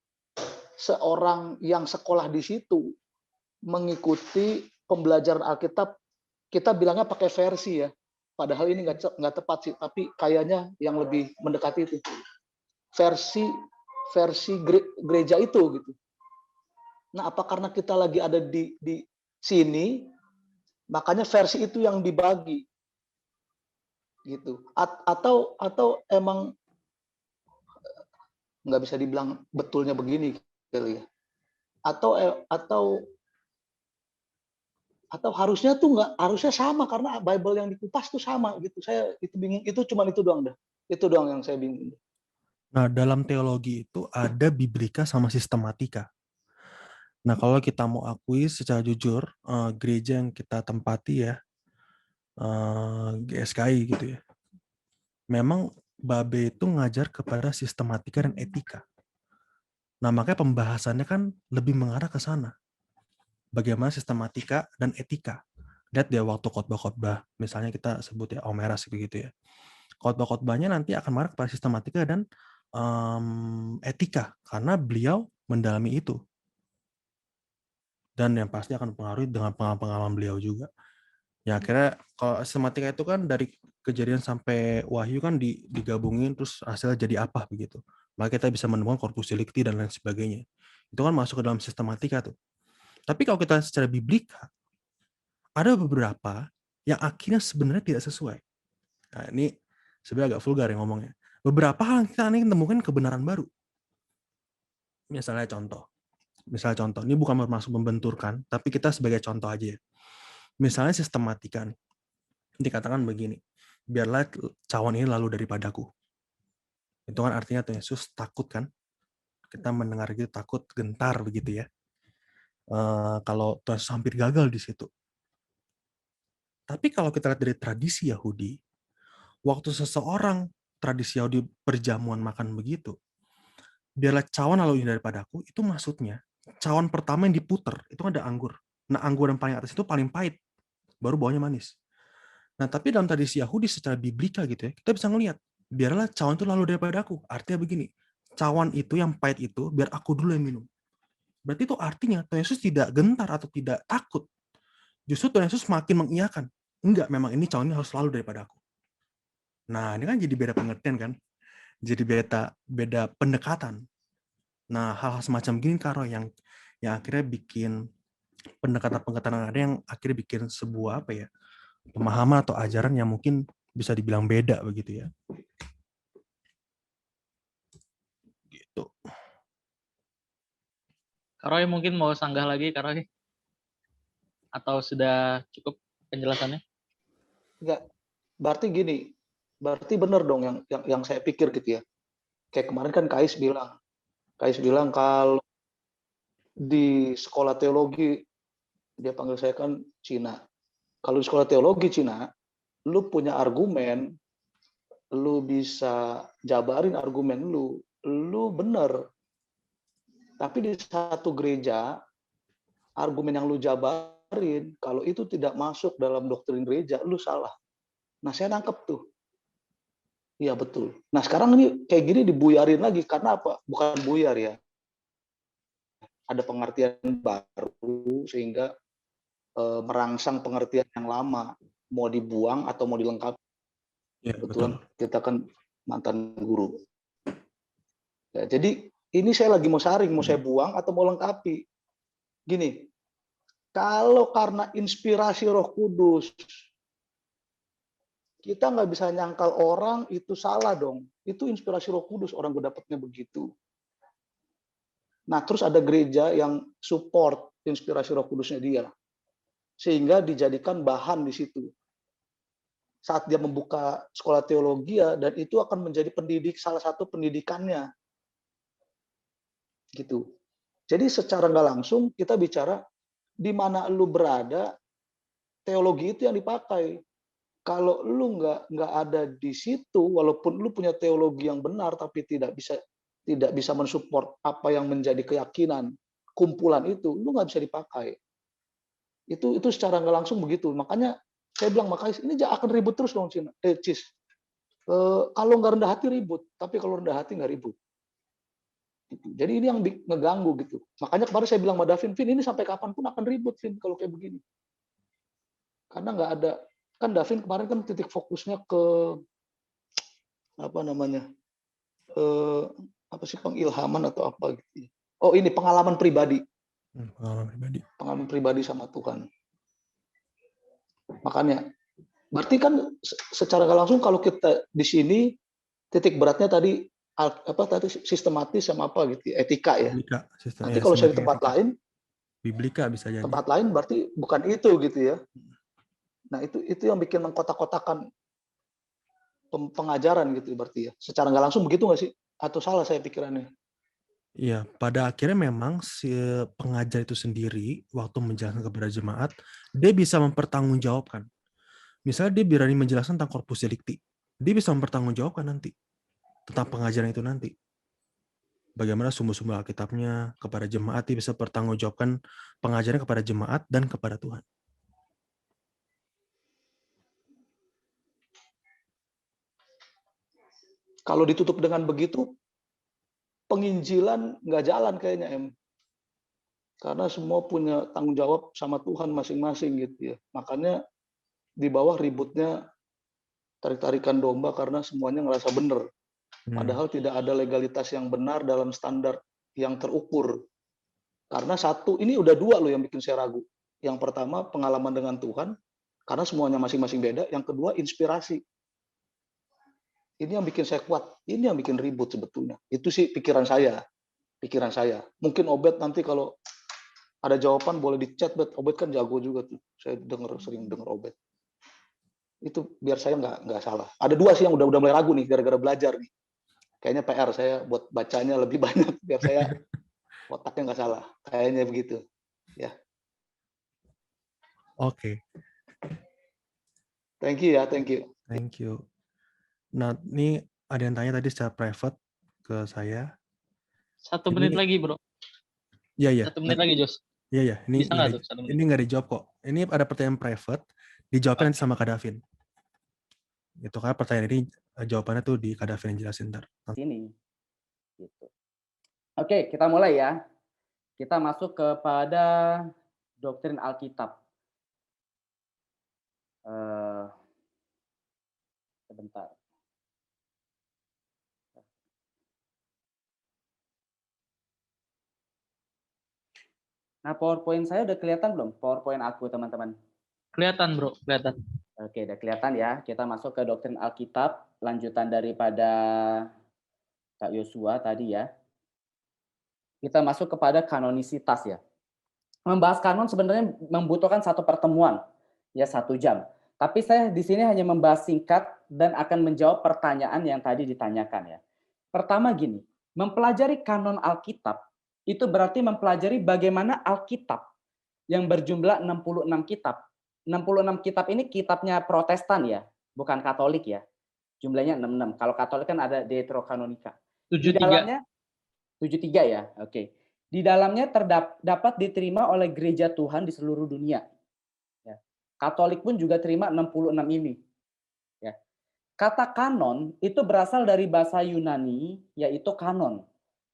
seorang yang sekolah di situ mengikuti pembelajaran Alkitab. Kita bilangnya pakai versi ya. Padahal ini nggak tepat sih, tapi kayaknya yang lebih mendekati itu versi gereja itu gitu. Nah, apa karena kita lagi ada di sini, makanya versi itu yang dibagi gitu. Atau emang nggak bisa dibilang betulnya begini kali ya. Atau harusnya harusnya sama karena Bible yang dikupas tuh sama gitu. Saya itu bingung. Itu doang dah. Itu doang yang saya bingung. Nah, dalam teologi itu ada biblika sama sistematika. Nah, kalau kita mau akui secara jujur, gereja yang kita tempati ya, GSKI gitu ya, memang Babe itu ngajar kepada sistematika dan etika. Nah, makanya pembahasannya kan lebih mengarah ke sana. Bagaimana sistematika dan etika. Lihat dia waktu khotbah-khotbah, misalnya kita sebut ya Omeras begitu ya. Khotbah-khotbahnya nanti akan mengarah kepada sistematika dan etika, karena beliau mendalami itu. Dan yang pasti akan mempengaruhi dengan pengalaman beliau juga. Ya akhirnya kalau sistematika itu kan dari Kejadian sampai Wahyu kan digabungin terus hasilnya jadi apa begitu. Maka kita bisa menemukan corpus delicti dan lain sebagainya. Itu kan masuk ke dalam sistematika tuh. Tapi kalau kita secara biblika, ada beberapa yang akhirnya sebenarnya tidak sesuai. Nah, ini sebenarnya agak vulgar ya ngomongnya. Beberapa hal yang kita temukan kebenaran baru. Misalnya contoh, ini bukan bermaksud membenturkan, tapi kita sebagai contoh aja ya. Misalnya sistematika nih. Dikatakan begini, biarlah cawan ini lalu daripadaku. Itu kan artinya Tuhan Yesus takut kan? Kita mendengar gitu takut, gentar begitu ya. Kalau Tuhan Yesus hampir gagal di situ. Tapi kalau kita lihat dari tradisi Yahudi, waktu seseorang tradisi Yahudi perjamuan makan begitu, biarlah cawan lalu ini daripadaku, itu maksudnya cawan pertama yang diputer, itu ada anggur. Nah, anggur yang paling atas itu paling pahit, baru bawahnya manis. Nah, tapi dalam tradisi Yahudi secara biblika gitu ya, kita bisa ngelihat, biarlah cawan itu lalu daripadaku. Artinya begini, cawan itu yang pahit itu, biar aku dulu yang minum. Berarti itu artinya Tuhan Yesus tidak gentar atau tidak takut. Justru Tuhan Yesus makin mengiyakan. Enggak, memang ini cawan ini harus lalu daripadaku. Nah, ini kan jadi beda pengertian kan? Jadi beda pendekatan. Nah, hal-hal semacam gini Karo yang akhirnya bikin pendekatan-pendekatan ada yang akhirnya bikin sebuah pemahaman atau ajaran yang mungkin bisa dibilang beda begitu ya. Gitu. Kak Roy mungkin mau sanggah lagi Kak Roy? Atau sudah cukup penjelasannya? Enggak. Berarti gini, berarti benar dong yang saya pikir gitu ya. Kayak kemarin kan Kais bilang kalau di sekolah teologi, dia panggil saya kan Cina. Kalau di sekolah teologi Cina, lu punya argumen, lu bisa jabarin argumen lu bener. Tapi di satu gereja, argumen yang lu jabarin, kalau itu tidak masuk dalam doktrin gereja, lu salah. Nah, saya nangkep tuh. Iya betul. Nah sekarang ini kayak gini dibuyarin lagi karena apa? Bukan buyar ya. Ada pengertian baru sehingga merangsang pengertian yang lama, mau dibuang atau mau dilengkapi. Ya, Kebetulan betul. kita kan mantan guru. Ya, jadi ini saya lagi mau saring, mau saya buang atau mau lengkapi. Gini, kalau karena inspirasi Roh Kudus, kita nggak bisa nyangkal orang itu salah dong. Itu inspirasi Roh Kudus, orang gue dapetnya begitu. Nah, terus ada gereja yang support inspirasi Roh Kudusnya dia. Sehingga dijadikan bahan di situ. Saat dia membuka sekolah teologi ya, dan itu akan menjadi salah satu pendidikannya. Gitu. Jadi secara nggak langsung kita bicara di mana lu berada, teologi itu yang dipakai. Kalau lu nggak ada di situ, walaupun lu punya teologi yang benar, tapi tidak bisa mensupport apa yang menjadi keyakinan kumpulan itu, lu nggak bisa dipakai. Itu secara nggak langsung begitu. Makanya saya bilang, makanya ini akan ribut terus dong, Cis. Kalau nggak rendah hati ribut, tapi kalau rendah hati nggak ribut. Gitu. Jadi ini yang ngeganggu gitu. Makanya kemarin saya bilang sama Davin, Vin ini sampai kapanpun akan ribut, Vin, kalau kayak begini. Karena nggak ada, kan Davin kemarin kan titik fokusnya ke apa namanya, apa sih, pengilhaman atau apa gitu. Oh ini pengalaman pribadi. Pengalaman pribadi sama Tuhan. Makanya, berarti kan secara nggak langsung kalau kita di sini titik beratnya tadi sistematis sama apa gitu, etika ya. Biblika, Nanti kalau saya di tempat etika. lain, Biblika bisa jadi. tempat lain berarti bukan itu gitu ya. Nah itu yang bikin mengkotak-kotakan pengajaran gitu berarti ya. Secara nggak langsung begitu nggak sih? Atau salah saya pikirannya? Iya, pada akhirnya memang si pengajar itu sendiri waktu menjelaskan kepada jemaat, dia bisa mempertanggungjawabkan. Misalnya dia berani menjelaskan tentang corpus delicti, dia bisa mempertanggungjawabkan nanti tentang pengajaran itu nanti. Bagaimana sumber-sumber Alkitabnya kepada jemaat, dia bisa pertanggungjawabkan pengajaran kepada jemaat dan kepada Tuhan. Kalau ditutup dengan begitu, penginjilan nggak jalan kayaknya, Em. Karena semua punya tanggung jawab sama Tuhan masing-masing gitu ya. Makanya di bawah ributnya tarik-tarikan domba karena semuanya ngerasa benar. Padahal tidak ada legalitas yang benar dalam standar yang terukur. Karena satu, ini udah dua loh yang bikin saya ragu. Yang pertama, pengalaman dengan Tuhan, karena semuanya masing-masing beda. Yang kedua, inspirasi. Ini yang bikin saya kuat. Ini yang bikin ribut sebetulnya. Itu sih pikiran saya. Mungkin Obed nanti kalau ada jawaban boleh di chat, Obed kan jago juga tuh. Saya sering dengar Obed. Itu biar saya nggak salah. Ada dua sih yang udah mulai ragu nih gara-gara belajar nih. Kayaknya PR saya buat bacanya lebih banyak biar saya otaknya nggak salah. Kayaknya begitu. Ya. Oke. Thank you ya, thank you. Nah, ini ada yang tanya tadi secara private ke saya. 1 menit lagi, bro. Iya. 1 menit lagi, Jos. Iya. Bisa nggak tuh? 1 menit? Ini nggak dijawab kok. Ini ada pertanyaan private, dijawabkan nanti sama Kak Davin. Itu kan pertanyaan ini jawabannya tuh di Kak Davin yang jelasin ntar. Sini. Gitu. Oke, kita mulai ya. Kita masuk kepada doktrin Alkitab. Sebentar. Nah, PowerPoint saya udah kelihatan belum? PowerPoint aku, teman-teman. Kelihatan, bro. Kelihatan. Oke, udah kelihatan ya. Kita masuk ke doktrin Alkitab, lanjutan daripada Kak Yosua tadi ya. Kita masuk kepada kanonisitas ya. Membahas kanon sebenarnya membutuhkan satu pertemuan, ya 1 jam. Tapi saya di sini hanya membahas singkat dan akan menjawab pertanyaan yang tadi ditanyakan ya. Pertama gini, mempelajari kanon Alkitab itu berarti mempelajari bagaimana Alkitab yang berjumlah 66 kitab. 66 kitab ini kitabnya Protestan ya, bukan Katolik ya. Jumlahnya 66. Kalau Katolik kan ada Deuterokanonika. 73. Di dalamnya 73 ya. Oke. Di dalamnya dapat diterima oleh gereja Tuhan di seluruh dunia. Ya. Katolik pun juga terima 66 ini. Ya. Kata kanon itu berasal dari bahasa Yunani, yaitu kanon,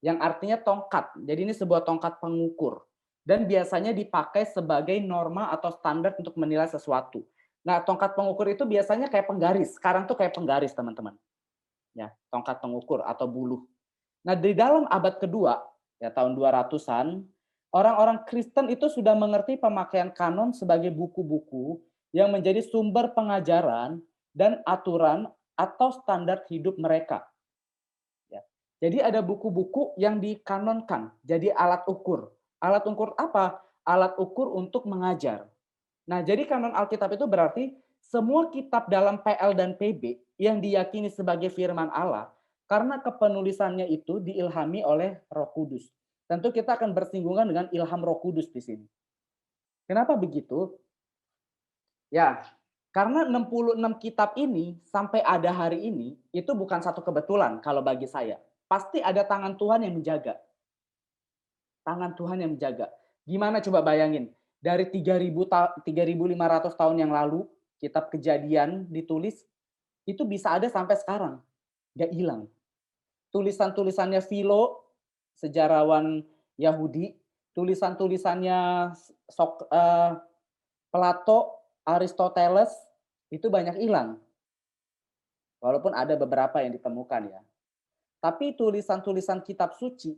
yang artinya tongkat. Jadi ini sebuah tongkat pengukur. Dan biasanya dipakai sebagai norma atau standar untuk menilai sesuatu. Nah, tongkat pengukur itu biasanya kayak penggaris. Sekarang tuh kayak penggaris, teman-teman. Ya, tongkat pengukur atau buluh. Nah, di dalam abad kedua, ya tahun 200-an, orang-orang Kristen itu sudah mengerti pemakaian kanon sebagai buku-buku yang menjadi sumber pengajaran dan aturan atau standar hidup mereka. Ya. Jadi ada buku-buku yang dikanonkan, jadi alat ukur. Alat ukur apa? Alat ukur untuk mengajar. Nah, jadi kanon Alkitab itu berarti semua kitab dalam PL dan PB yang diyakini sebagai firman Allah karena kepenulisannya itu diilhami oleh Roh Kudus. Tentu kita akan bersinggungan dengan ilham Roh Kudus di sini. Kenapa begitu? Ya, karena 66 kitab ini sampai ada hari ini, itu bukan satu kebetulan kalau bagi saya. Pasti ada tangan Tuhan yang menjaga. Tangan Tuhan yang menjaga. Gimana coba bayangin, dari 3.500 tahun yang lalu, kitab Kejadian ditulis, itu bisa ada sampai sekarang. Nggak hilang. Tulisan-tulisannya Philo, sejarawan Yahudi, tulisan-tulisannya Plato, Aristoteles, itu banyak hilang. Walaupun ada beberapa yang ditemukan ya. Tapi tulisan-tulisan kitab suci,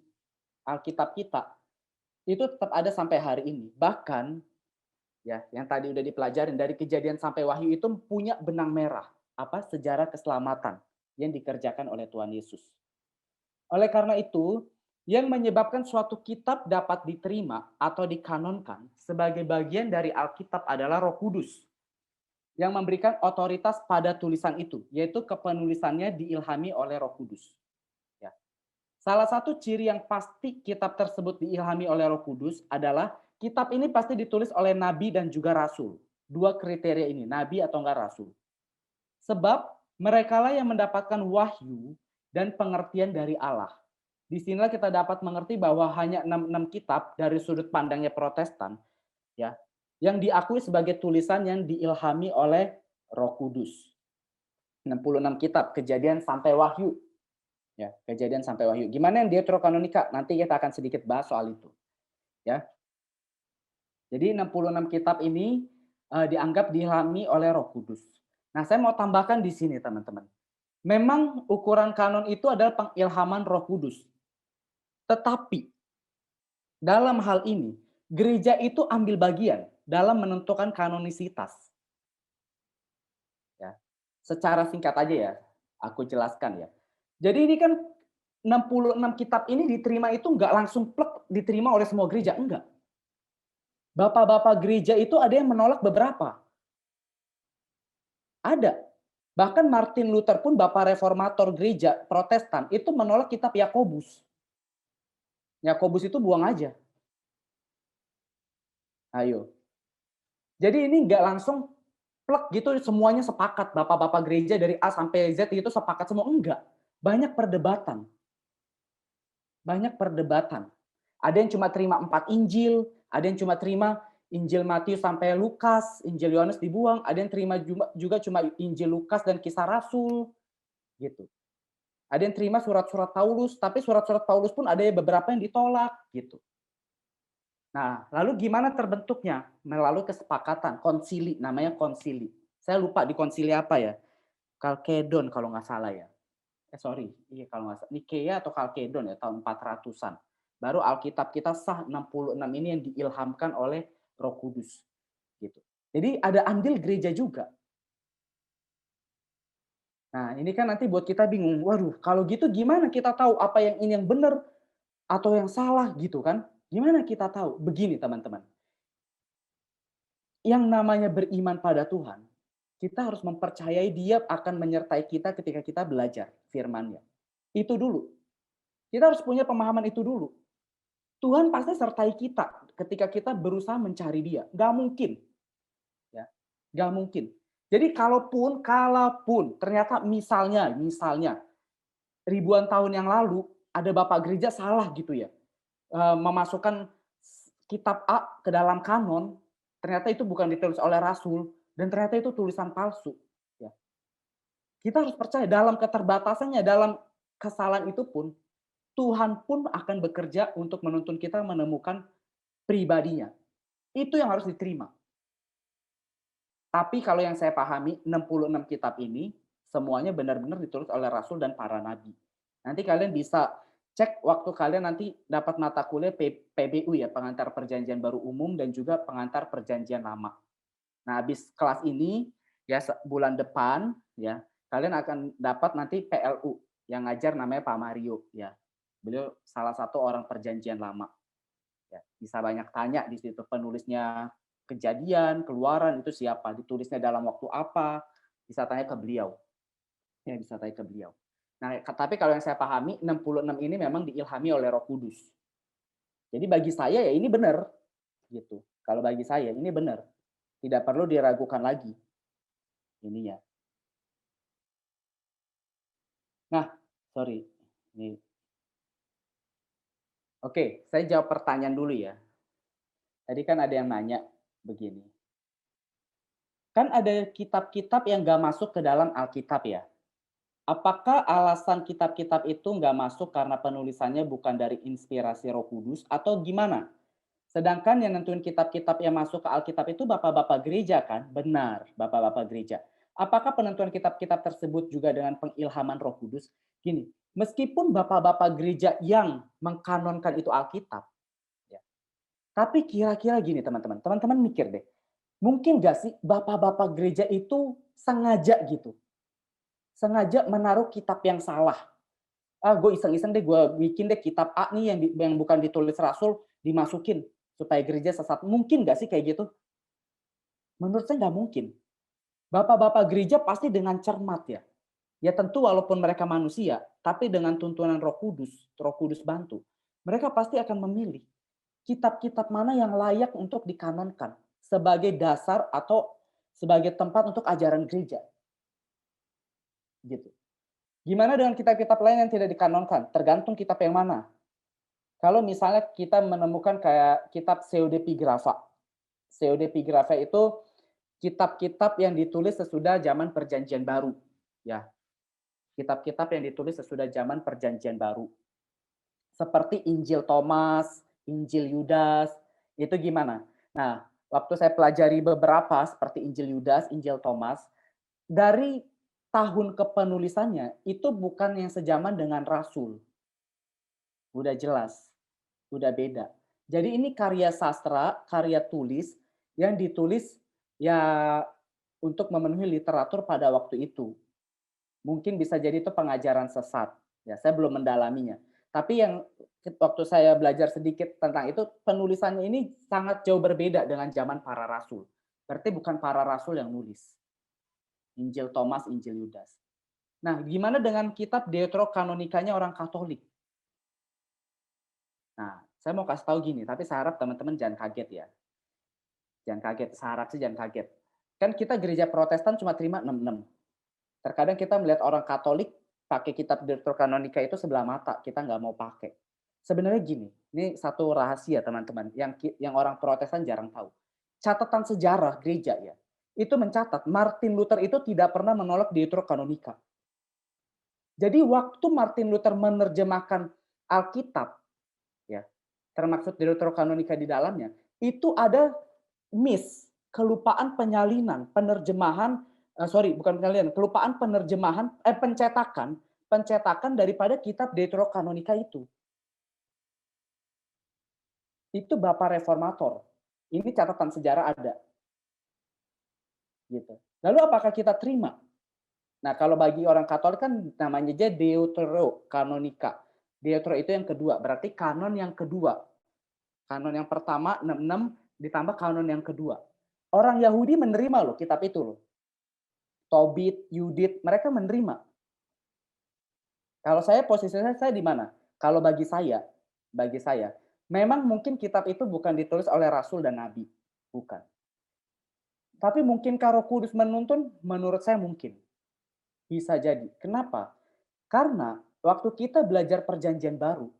Alkitab kita, itu tetap ada sampai hari ini. Bahkan, ya yang tadi udah dipelajarin, dari Kejadian sampai Wahyu itu punya benang merah. Apa? Sejarah keselamatan yang dikerjakan oleh Tuhan Yesus. Oleh karena itu, yang menyebabkan suatu kitab dapat diterima atau dikanonkan sebagai bagian dari Alkitab adalah Roh Kudus yang memberikan otoritas pada tulisan itu, yaitu kepenulisannya diilhami oleh Roh Kudus. Ya. Salah satu ciri yang pasti kitab tersebut diilhami oleh Roh Kudus adalah kitab ini pasti ditulis oleh nabi dan juga rasul. Dua kriteria ini, nabi atau enggak rasul. Sebab merekalah yang mendapatkan wahyu dan pengertian dari Allah. Di sinilah kita dapat mengerti bahwa hanya 66 kitab dari sudut pandangnya Protestan, ya, yang diakui sebagai tulisan yang diilhami oleh Roh Kudus. 66 kitab, Kejadian sampai Wahyu. Ya, Kejadian sampai Wahyu. Gimana yang Deuterokanonika? Nanti kita akan sedikit bahas soal itu. Ya. Jadi 66 kitab ini dianggap diilhami oleh Roh Kudus. Nah, saya mau tambahkan di sini, teman-teman. Memang ukuran kanon itu adalah pengilhaman Roh Kudus. Tetapi dalam hal ini, gereja itu ambil bagian dalam menentukan kanonisitas. Ya. Secara singkat aja ya, aku jelaskan ya. Jadi ini kan 66 kitab ini diterima itu enggak langsung plek diterima oleh semua gereja, enggak. Bapak-bapak gereja itu ada yang menolak beberapa. Ada. Bahkan Martin Luther pun bapak reformator gereja Protestan itu menolak kitab Yakobus. Yakobus itu buang aja. Ayo. Jadi ini nggak langsung plek gitu semuanya sepakat. Bapak-bapak gereja dari A sampai Z itu sepakat semua. Enggak. Banyak perdebatan. Banyak perdebatan. Ada yang cuma terima 4 Injil. Ada yang cuma terima Injil Matius sampai Lukas. Injil Yohanes dibuang. Ada yang terima juga cuma Injil Lukas dan Kisah Rasul. Gitu. Ada yang terima surat-surat Paulus, tapi surat-surat Paulus pun ada beberapa yang ditolak gitu. Nah, lalu gimana terbentuknya? Melalui kesepakatan, konsili, namanya konsili. Saya lupa di konsili apa ya? Kalkedon kalau nggak salah ya. Iya kalau nggak salah. Nikea atau Kalkedon ya, tahun 400-an. Baru Alkitab kita sah 66 ini yang diilhamkan oleh Roh Kudus. Gitu. Jadi ada andil gereja juga. Nah, ini kan nanti buat kita bingung. Waduh, kalau gitu gimana kita tahu apa yang ini yang benar atau yang salah gitu kan? Gimana kita tahu? Begini teman-teman. Yang namanya beriman pada Tuhan, kita harus mempercayai Dia akan menyertai kita ketika kita belajar firman-Nya. Itu dulu. Kita harus punya pemahaman itu dulu. Tuhan pasti sertai kita ketika kita berusaha mencari Dia. Nggak mungkin. Ya, nggak mungkin. Jadi kalaupun ternyata misalnya ribuan tahun yang lalu ada bapak gereja salah gitu ya, memasukkan kitab A ke dalam kanon, ternyata itu bukan ditulis oleh rasul dan ternyata itu tulisan palsu. Ya. Kita harus percaya dalam keterbatasannya, dalam kesalahan itu pun, Tuhan pun akan bekerja untuk menuntun kita menemukan pribadinya. Itu yang harus diterima. Tapi kalau yang saya pahami, 66 kitab ini, semuanya benar-benar ditulis oleh Rasul dan para Nabi. Nanti kalian bisa cek waktu kalian nanti dapat mata kuliah PBU ya, pengantar perjanjian baru umum dan juga pengantar perjanjian lama. Nah, habis kelas ini, ya bulan depan, ya kalian akan dapat nanti PLU, yang ngajar namanya Pak Mario. Ya, beliau salah satu orang perjanjian lama. Ya, bisa banyak tanya di situ, penulisnya Kejadian, Keluaran itu siapa, ditulisnya dalam waktu apa, bisa tanya ke beliau. Ya, bisa tanya ke beliau. Nah, tapi kalau yang saya pahami 66 ini memang diilhami oleh Roh Kudus. Jadi bagi saya ya ini benar gitu. Kalau bagi saya ini benar. Tidak perlu diragukan lagi ininya. Nah, sorry. Ini. Oke, saya jawab pertanyaan dulu ya. Tadi kan ada yang nanya begini. Kan ada kitab-kitab yang nggak masuk ke dalam Alkitab ya. Apakah alasan kitab-kitab itu nggak masuk karena penulisannya bukan dari inspirasi Roh Kudus atau gimana? Sedangkan yang nentuin kitab-kitab yang masuk ke Alkitab itu bapak-bapak gereja kan? Benar, bapak-bapak gereja. Apakah penentuan kitab-kitab tersebut juga dengan pengilhaman Roh Kudus? Gini, meskipun bapak-bapak gereja yang mengkanonkan itu Alkitab, ya, tapi kira-kira gini teman-teman, teman-teman mikir deh, mungkin nggak sih bapak-bapak gereja itu sengaja gitu, sengaja menaruh kitab yang salah. Gue iseng-iseng deh, gue bikin deh kitab A nih yang bukan ditulis Rasul, dimasukin supaya gereja sesat. Mungkin nggak sih kayak gitu? Menurut saya nggak mungkin. Bapak-bapak gereja pasti dengan cermat ya. Ya tentu walaupun mereka manusia, tapi dengan tuntunan Roh Kudus bantu, mereka pasti akan memilih kitab-kitab mana yang layak untuk dikanonkan sebagai dasar atau sebagai tempat untuk ajaran gereja. Gitu. Gimana dengan kitab-kitab lain yang tidak dikanonkan? Tergantung kitab yang mana. Kalau misalnya kita menemukan kayak kitab Pseudepigrapha. Pseudepigrapha itu kitab-kitab yang ditulis sesudah zaman Perjanjian Baru, ya. Kitab-kitab yang ditulis sesudah zaman Perjanjian Baru. Seperti Injil Thomas, Injil Yudas, itu gimana? Nah, waktu saya pelajari beberapa seperti Injil Yudas, Injil Thomas, dari tahun kepenulisannya itu bukan yang sejaman dengan Rasul. Udah jelas, udah beda. Jadi ini karya sastra, karya tulis yang ditulis ya untuk memenuhi literatur pada waktu itu. Mungkin bisa jadi itu pengajaran sesat. Ya, saya belum mendalaminya. Tapi yang waktu saya belajar sedikit tentang itu, penulisannya ini sangat jauh berbeda dengan zaman para rasul. Berarti bukan para rasul yang nulis. Injil Thomas, Injil Yudas. Nah, gimana dengan kitab Deuterokanonikanya orang Katolik? Nah, saya mau kasih tahu gini, tapi saya harap teman-teman jangan kaget ya. Jangan kaget, saya harap sih jangan kaget. Kan kita gereja Protestan cuma terima 66. Terkadang kita melihat orang Katolik pakai kitab Deuterokanonika itu sebelah mata, kita nggak mau pakai. Sebenarnya gini, ini satu rahasia teman-teman, yang orang Protestan jarang tahu. Catatan sejarah gereja ya, itu mencatat Martin Luther itu tidak pernah menolak Deuterokanonika. Jadi waktu Martin Luther menerjemahkan Alkitab, ya, termaksud Deuterokanonika di dalamnya, itu ada kelupaan penyalinan, kelupaan penerjemahan, pencetakan daripada kitab Deuterokanonika itu. Itu Bapak Reformator. Ini catatan sejarah ada. Gitu. Lalu apakah kita terima? Nah, kalau bagi orang Katolik kan namanya aja Deuterokanonika. Deutero itu yang kedua, berarti kanon yang kedua. Kanon yang pertama 66 ditambah kanon yang kedua. Orang Yahudi menerima loh kitab itu loh. Tobit, Yudit, mereka menerima. Kalau saya posisinya saya di mana? Kalau bagi saya, memang mungkin kitab itu bukan ditulis oleh Rasul dan Nabi, bukan. Tapi mungkinkah Roh Kudus menuntun? Menurut saya mungkin. Bisa jadi. Kenapa? Karena waktu kita belajar Perjanjian Baru,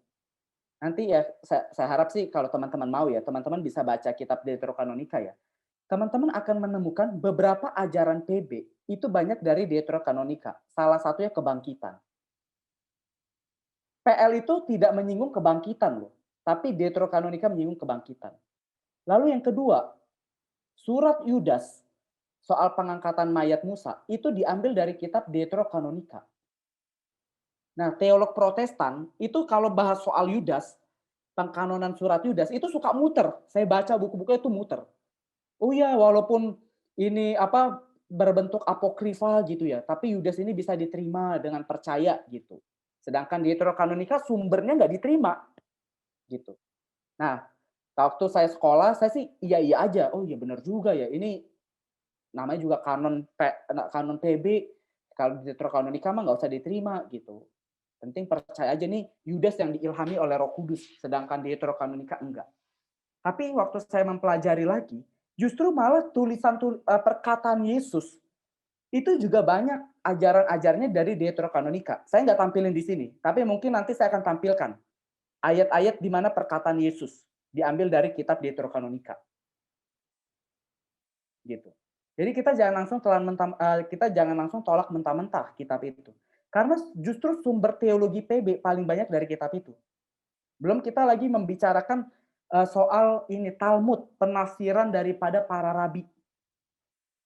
nanti ya saya harap sih kalau teman-teman mau ya, teman-teman bisa baca kitab Deuterokanonika ya. Teman-teman akan menemukan beberapa ajaran PB itu banyak dari Deuterokanonika. Salah satunya kebangkitan. PL itu tidak menyinggung kebangkitan loh, tapi Deuterokanonika menyinggung kebangkitan. Lalu yang kedua, surat Yudas soal pengangkatan mayat Musa itu diambil dari kitab Deuterokanonika. Nah, teolog Protestan itu kalau bahas soal Yudas, pengkanonan surat Yudas itu suka muter. Saya baca buku-bukunya itu muter. Oh iya, walaupun ini berbentuk apokrifa gitu ya, tapi Yudas ini bisa diterima dengan percaya gitu. Sedangkan Deuterokanonika sumbernya nggak diterima gitu. Nah, waktu saya sekolah, saya sih iya aja. Oh iya benar juga ya. Ini namanya juga kanon PB. Kalau Deuterokanonika mah nggak usah diterima gitu. Penting percaya aja nih Yudas yang diilhami oleh Roh Kudus, sedangkan Deuterokanonika enggak. Tapi waktu saya mempelajari lagi, justru malah perkataan Yesus itu juga banyak ajaran-ajarnya dari Deuterokanonika. Saya nggak tampilin di sini, tapi mungkin nanti saya akan tampilkan ayat-ayat di mana perkataan Yesus diambil dari kitab Deuterokanonika. Gitu. Jadi kita jangan langsung tolak mentah-mentah kitab itu. Karena justru sumber teologi PB paling banyak dari kitab itu. Belum kita lagi membicarakan soal ini Talmud, penafsiran daripada para rabi.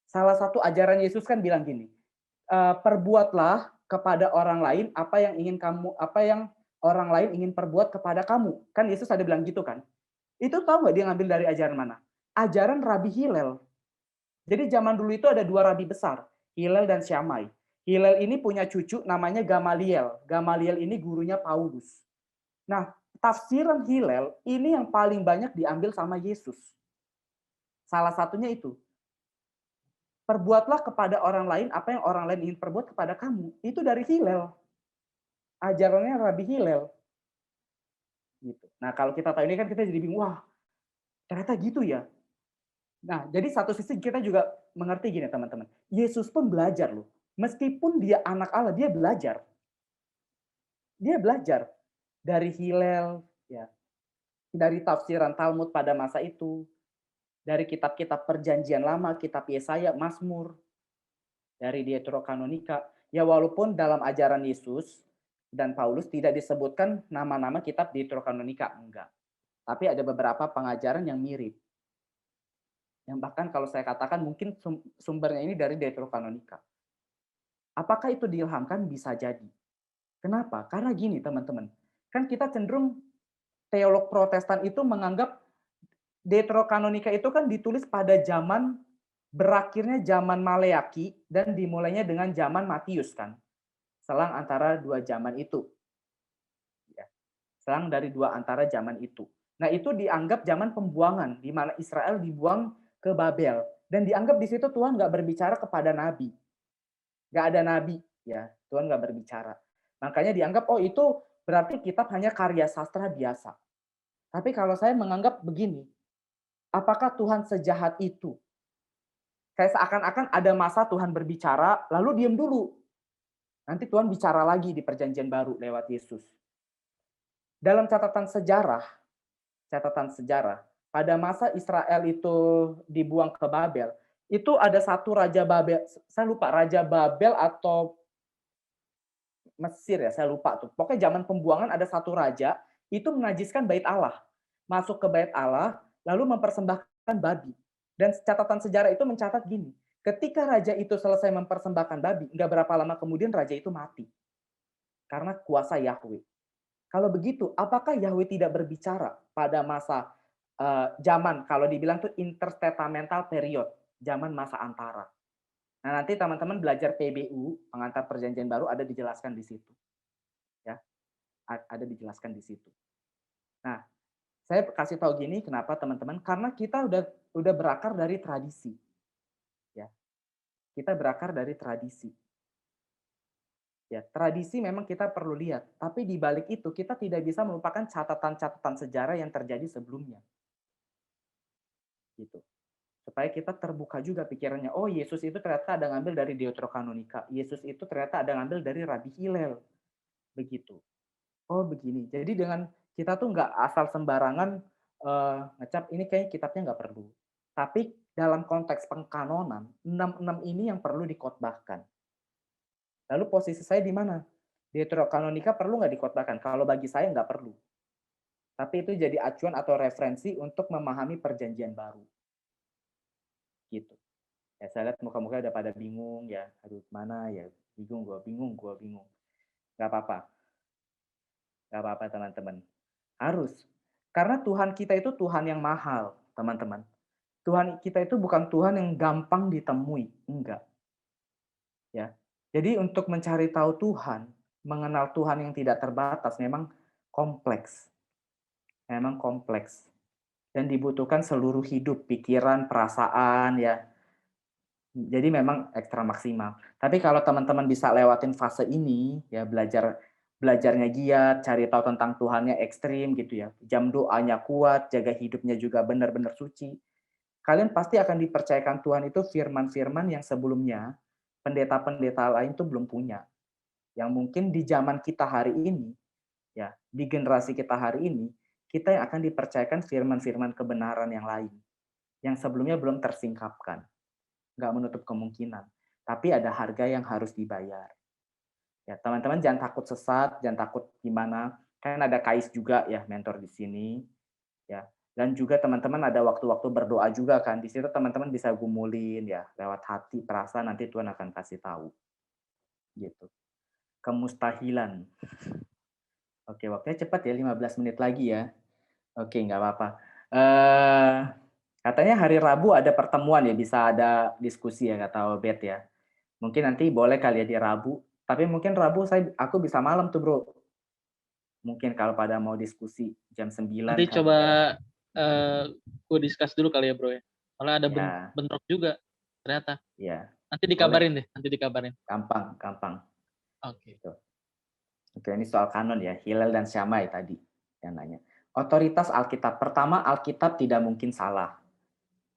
Salah satu ajaran Yesus kan bilang gini, perbuatlah kepada orang lain apa yang orang lain ingin perbuat kepada kamu. Kan Yesus ada bilang gitu kan. Itu tahu nggak dia ngambil dari ajaran mana? Ajaran Rabi Hillel. Jadi zaman dulu itu ada dua rabi besar, Hillel dan Shammai. Hillel ini punya cucu namanya Gamaliel. Gamaliel ini gurunya Paulus. Nah, tafsiran Hillel ini yang paling banyak diambil sama Yesus. Salah satunya itu. Perbuatlah kepada orang lain apa yang orang lain ingin perbuat kepada kamu. Itu dari Hillel. Ajarannya Rabi Hillel. Gitu. Nah, kalau kita tahu ini kan kita jadi bingung, wah, ternyata gitu ya. Nah, jadi satu sisi kita juga mengerti gini teman-teman. Yesus pun belajar loh. Meskipun dia anak Allah, dia belajar. Dia belajar dari Hillel, ya, dari tafsiran Talmud pada masa itu, dari kitab-kitab perjanjian lama, kitab Yesaya, Mazmur, dari Deuterokanonika. Ya walaupun dalam ajaran Yesus dan Paulus tidak disebutkan nama-nama kitab Deuterokanonika, enggak. Tapi ada beberapa pengajaran yang mirip. Yang bahkan kalau saya katakan mungkin sumbernya ini dari Deuterokanonika. Apakah itu diilhamkan? Bisa jadi. Kenapa? Karena gini teman-teman, kan kita cenderung teolog Protestan itu menganggap Deuterokanonika itu kan ditulis pada zaman berakhirnya zaman Maleaki dan dimulainya dengan zaman Matius kan. Selang antara dua zaman itu. Ya. Selang dari dua antara zaman itu. Nah, itu dianggap zaman pembuangan di mana Israel dibuang ke Babel dan dianggap di situ Tuhan nggak berbicara kepada nabi. Nggak ada nabi, ya. Tuhan nggak berbicara. Makanya dianggap oh itu berarti kitab hanya karya sastra biasa. Tapi kalau saya menganggap begini, apakah Tuhan sejahat itu? Kayak seakan-akan ada masa Tuhan berbicara, lalu diam dulu. Nanti Tuhan bicara lagi di perjanjian baru lewat Yesus. Dalam catatan sejarah, pada masa Israel itu dibuang ke Babel, itu ada satu raja Babel, saya lupa raja Babel atau Mesir ya, saya lupa tuh. Pokoknya zaman pembuangan ada satu raja itu menajiskan bait Allah. Masuk ke bait Allah, lalu mempersembahkan babi. Dan catatan sejarah itu mencatat gini, ketika raja itu selesai mempersembahkan babi, nggak berapa lama kemudian raja itu mati. Karena kuasa Yahweh. Kalau begitu, apakah Yahweh tidak berbicara pada masa zaman, kalau dibilang tuh intertestamental period, zaman masa antara. Nah, nanti teman-teman belajar PBU, pengantar perjanjian baru, ada dijelaskan di situ. Ya, ada dijelaskan di situ. Nah, saya kasih tahu gini, kenapa teman-teman? Karena kita udah berakar dari tradisi. Ya, kita berakar dari tradisi. Ya, tradisi memang kita perlu lihat, tapi di balik itu kita tidak bisa melupakan catatan-catatan sejarah yang terjadi sebelumnya. Gitu. Supaya kita terbuka juga pikirannya, oh Yesus itu ternyata ada ngambil dari Deuterokanonika. Yesus itu ternyata ada ngambil dari Rabi Hillel. Begitu. Oh begini. Jadi dengan kita tuh nggak asal sembarangan ngecap ini kayaknya kitabnya nggak perlu. Tapi dalam konteks pengkanonan, 6:6 ini yang perlu dikhotbahkan. Lalu posisi saya di mana? Deuterokanonika perlu nggak dikhotbahkan? Kalau bagi saya nggak perlu. Tapi itu jadi acuan atau referensi untuk memahami perjanjian baru. Gitu. Ya, saya lihat muka-muka udah pada bingung ya. Aduh, mana ya? Bingung, gue bingung. Nggak apa-apa. Nggak apa-apa, teman-teman. Harus. Karena Tuhan kita itu Tuhan yang mahal, teman-teman. Tuhan kita itu bukan Tuhan yang gampang ditemui. Enggak. Ya. Jadi untuk mencari tahu Tuhan, mengenal Tuhan yang tidak terbatas memang kompleks. Memang kompleks. Dan dibutuhkan seluruh hidup, pikiran, perasaan, ya. Jadi memang ekstra maksimal. Tapi kalau teman-teman bisa lewatin fase ini, ya belajarnya giat, cari tahu tentang Tuhannya ekstrim gitu ya. Jam doanya kuat, jaga hidupnya juga benar-benar suci. Kalian pasti akan dipercayakan Tuhan itu firman-firman yang sebelumnya pendeta-pendeta lain tuh belum punya. Yang mungkin di zaman kita hari ini, ya, di generasi kita hari ini, kita yang akan dipercayakan firman-firman kebenaran yang lain. Yang sebelumnya belum tersingkapkan. Nggak menutup kemungkinan. Tapi ada harga yang harus dibayar. Ya, teman-teman jangan takut sesat, jangan takut gimana. Kan ada Kais juga ya, mentor di sini. Ya. Dan juga teman-teman ada waktu-waktu berdoa juga kan. Di situ teman-teman bisa gumulin ya, lewat hati, perasaan nanti Tuhan akan kasih tahu. Gitu. Kemustahilan. Oke, waktunya cepat ya, 15 menit lagi ya. Oke, nggak apa-apa. Katanya hari Rabu ada pertemuan ya, bisa ada diskusi ya, nggak tahu Bet ya. Mungkin nanti boleh kali ya di Rabu. Tapi mungkin Rabu aku bisa malam tuh bro. Mungkin kalau pada mau diskusi jam 9 Nanti kan. coba gue discuss dulu kali ya bro ya. Soalnya ada Ya. bentrok juga ternyata. Ya. Nanti dikabarin deh, nanti dikabarin. Gampang. Oke. Gitu. Oke, ini soal kanon ya, Hillel dan Shammai tadi yang nanya. Otoritas Alkitab. Pertama, Alkitab tidak mungkin salah.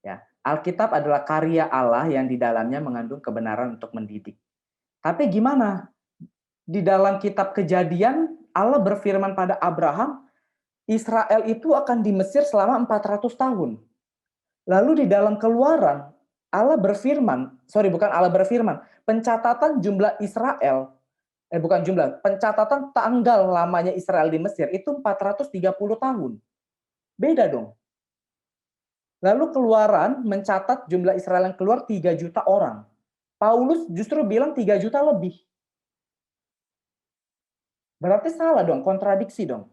Ya, Alkitab adalah karya Allah yang di dalamnya mengandung kebenaran untuk mendidik. Tapi gimana? Di dalam kitab Kejadian, Allah berfirman pada Abraham, Israel itu akan di Mesir selama 400 tahun. Lalu di dalam Keluaran, pencatatan jumlah Israel, pencatatan tanggal lamanya Israel di Mesir itu 430 tahun. Beda dong. Lalu Keluaran mencatat jumlah Israel yang keluar 3 juta orang. Paulus justru bilang 3 juta lebih. Berarti salah dong, kontradiksi dong.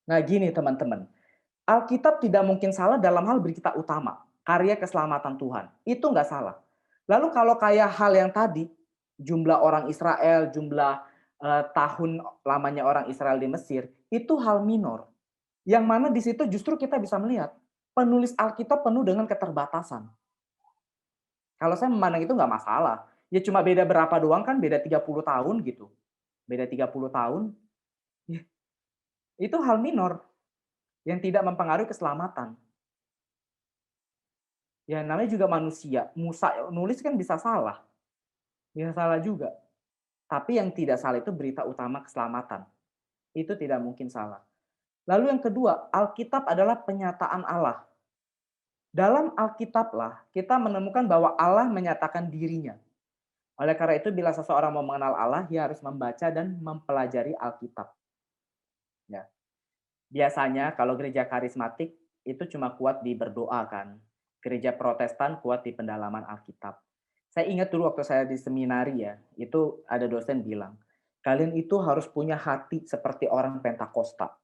Nah gini teman-teman, Alkitab tidak mungkin salah dalam hal berita utama, karya keselamatan Tuhan. Itu nggak salah. Lalu kalau kayak hal yang tadi, jumlah orang Israel, jumlah tahun lamanya orang Israel di Mesir, itu hal minor. Yang mana di situ justru kita bisa melihat, penulis Alkitab penuh dengan keterbatasan. Kalau saya memandang itu nggak masalah. Ya cuma beda berapa doang kan, beda 30 tahun gitu. Beda 30 tahun, itu hal minor yang tidak mempengaruhi keselamatan. Ya namanya juga manusia. Musa nulis kan bisa salah. Bisa salah juga. Tapi yang tidak salah itu berita utama keselamatan. Itu tidak mungkin salah. Lalu yang kedua, Alkitab adalah penyataan Allah. Dalam Alkitablah kita menemukan bahwa Allah menyatakan dirinya. Oleh karena itu bila seseorang mau mengenal Allah, dia harus membaca dan mempelajari Alkitab. Ya. Biasanya kalau gereja karismatik itu cuma kuat di berdoa kan. Gereja Protestan kuat di pendalaman Alkitab. Saya ingat dulu waktu saya di seminari ya, itu ada dosen bilang, kalian itu harus punya hati seperti orang Pentakosta,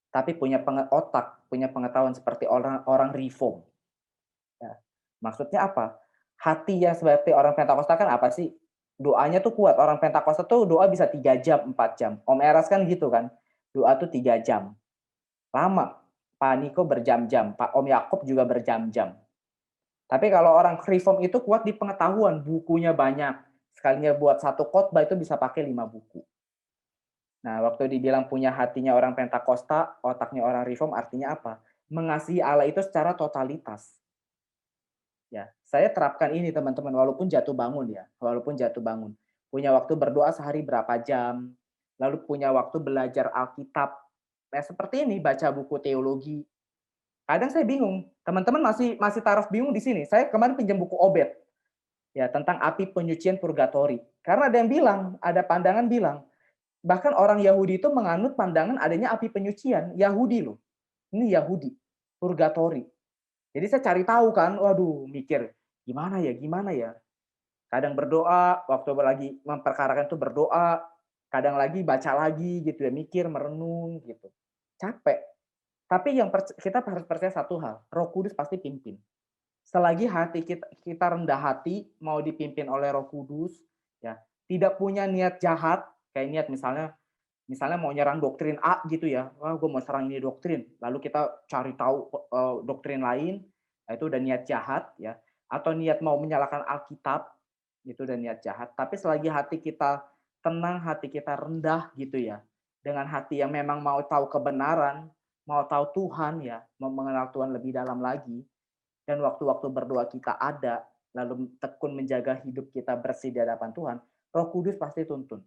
tapi punya otak, punya pengetahuan seperti orang Reform. Ya. Maksudnya apa? Hati yang seperti orang Pentakosta kan apa sih? Doanya tuh kuat. Orang Pentakosta tuh doa bisa 3 jam, 4 jam. Om Eras kan gitu kan. Doa tuh 3 jam. Lama. Pak Niko berjam-jam. Pak Om Yakob juga berjam-jam. Tapi kalau orang Reform itu kuat di pengetahuan. Bukunya banyak. Sekalinya buat satu khotbah itu bisa pakai 5 buku. Nah, waktu dibilang punya hatinya orang Pentakosta, otaknya orang Reform artinya apa? Mengasihi Allah itu secara totalitas. Ya, saya terapkan ini teman-teman walaupun jatuh bangun ya, walaupun jatuh bangun. Punya waktu berdoa sehari berapa jam, lalu punya waktu belajar Alkitab. Nah, seperti ini baca buku teologi. Kadang saya bingung, teman-teman masih taraf bingung di sini. Saya kemarin pinjam buku Obed ya tentang api penyucian purgatori. Karena ada yang bilang, ada pandangan bilang, bahkan orang Yahudi itu menganut pandangan adanya api penyucian. Yahudi loh. Ini Yahudi, purgatori. Jadi saya cari tahu kan, waduh, mikir gimana ya. Kadang berdoa, waktu lagi memperkarakan itu berdoa, kadang lagi baca lagi gitu ya, mikir, merenung gitu. Capek. Tapi yang kita harus percaya satu hal, Roh Kudus pasti pimpin. Selagi hati kita rendah hati, mau dipimpin oleh Roh Kudus, ya, tidak punya niat jahat, kayak niat misalnya mau nyerang doktrin A gitu ya, wah gue mau serang ini doktrin, lalu kita cari tahu doktrin lain, nah itu udah niat jahat ya, atau niat mau menyalahkan Alkitab, itu udah niat jahat. Tapi selagi hati kita tenang, hati kita rendah gitu ya, dengan hati yang memang mau tahu kebenaran, mau tahu Tuhan ya, mau mengenal Tuhan lebih dalam lagi, dan waktu-waktu berdoa kita ada, lalu tekun menjaga hidup kita bersih di hadapan Tuhan, Roh Kudus pasti tuntun.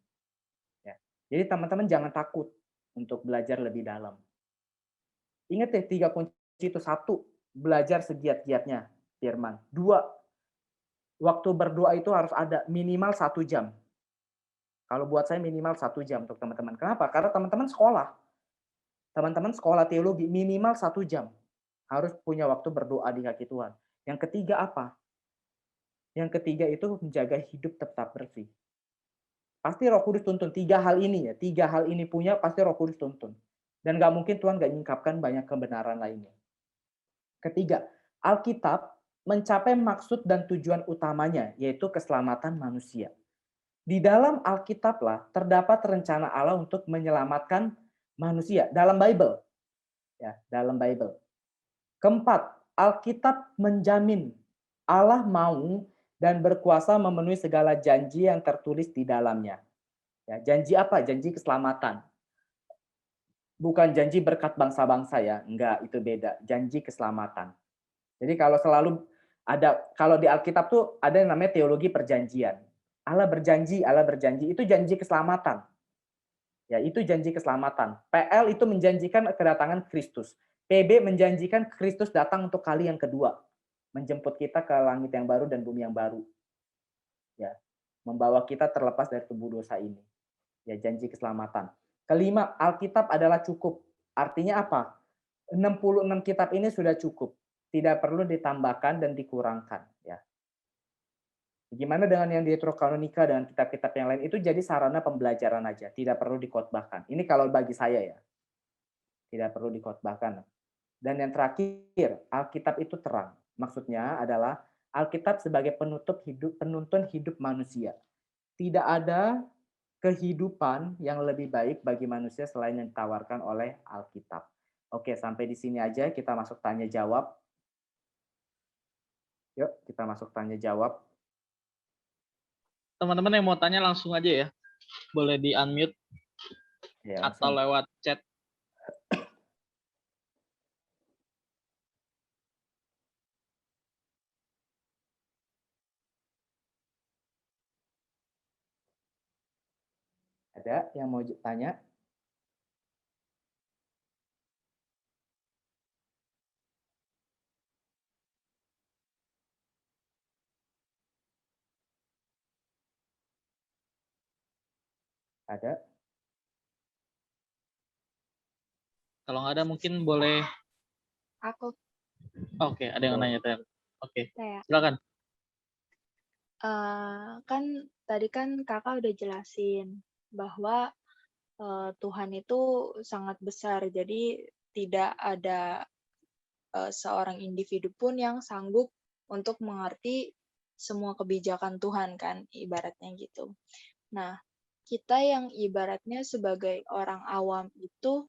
Ya. Jadi teman-teman jangan takut untuk belajar lebih dalam. Ingat ya, 3 kunci itu. 1, belajar segiat-giatnya firman. 2, waktu berdoa itu harus ada minimal 1 jam. Kalau buat saya minimal 1 jam untuk teman-teman. Kenapa? Karena teman-teman sekolah teologi minimal 1 jam. Harus punya waktu berdoa di kaki Tuhan. Yang ketiga apa? Yang ketiga itu menjaga hidup tetap bersih. Pasti Roh Kudus tuntun 3 hal ini ya. 3 hal ini punya pasti Roh Kudus tuntun. Dan nggak mungkin Tuhan nggak nyingkapkan banyak kebenaran lainnya. Ketiga, Alkitab mencapai maksud dan tujuan utamanya, yaitu keselamatan manusia. Di dalam Alkitablah terdapat rencana Allah untuk menyelamatkan manusia dalam Bible. Ya, dalam Bible. Keempat, Alkitab menjamin Allah mau dan berkuasa memenuhi segala janji yang tertulis di dalamnya. Ya, janji apa? Janji keselamatan. Bukan janji berkat bangsa-bangsa ya, enggak, itu beda. Janji keselamatan. Jadi kalau di Alkitab tuh ada yang namanya teologi perjanjian. Allah berjanji, itu janji keselamatan. Ya, itu janji keselamatan. PL itu menjanjikan kedatangan Kristus. PB menjanjikan Kristus datang untuk kali yang kedua, menjemput kita ke langit yang baru dan bumi yang baru. Ya, membawa kita terlepas dari tubuh dosa ini. Ya, janji keselamatan. Kelima, Alkitab adalah cukup. Artinya apa? 66 kitab ini sudah cukup. Tidak perlu ditambahkan dan dikurangkan, ya. Gimana dengan yang Deuterokanonika dan kitab-kitab yang lain, itu jadi sarana pembelajaran aja, tidak perlu dikhotbahkan. Ini kalau bagi saya ya, tidak perlu dikhotbahkan. Dan yang terakhir, Alkitab itu terang. Maksudnya adalah Alkitab sebagai penuntun hidup manusia. Tidak ada kehidupan yang lebih baik bagi manusia selain yang ditawarkan oleh Alkitab. Oke, sampai di sini aja, kita masuk tanya jawab. Yuk, kita masuk tanya jawab. Teman-teman yang mau tanya langsung aja ya. Boleh di-unmute Ya, atau lewat chat. Ada yang mau tanya? Ada? Kalau nggak ada mungkin boleh. Aku. Oke, ada yang nanya. Oke, Saya. silakan. Kan tadi kan kakak udah jelasin bahwa Tuhan itu sangat besar, jadi tidak ada seorang individu pun yang sanggup untuk mengerti semua kebijakan Tuhan kan, ibaratnya gitu. Nah, kita yang ibaratnya sebagai orang awam itu,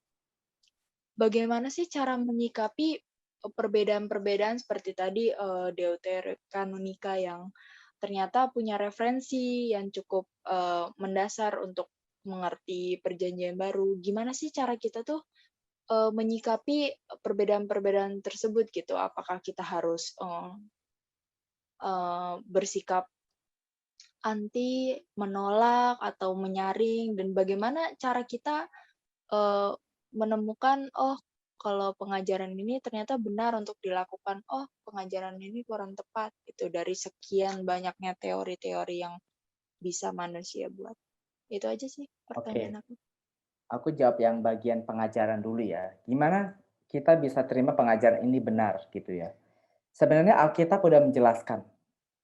bagaimana sih cara menyikapi perbedaan-perbedaan seperti tadi Deuterokanonika yang ternyata punya referensi yang cukup mendasar untuk mengerti perjanjian baru. Gimana sih cara kita tuh menyikapi perbedaan-perbedaan tersebut gitu? Apakah kita harus bersikap anti, menolak, atau menyaring, dan bagaimana cara kita menemukan, oh kalau pengajaran ini ternyata benar untuk dilakukan. Oh, pengajaran ini kurang tepat. Itu dari sekian banyaknya teori-teori yang bisa manusia buat. Itu aja sih pertanyaan aku. Aku jawab yang bagian pengajaran dulu ya. Gimana kita bisa terima pengajaran ini benar gitu ya. Sebenarnya Alkitab udah menjelaskan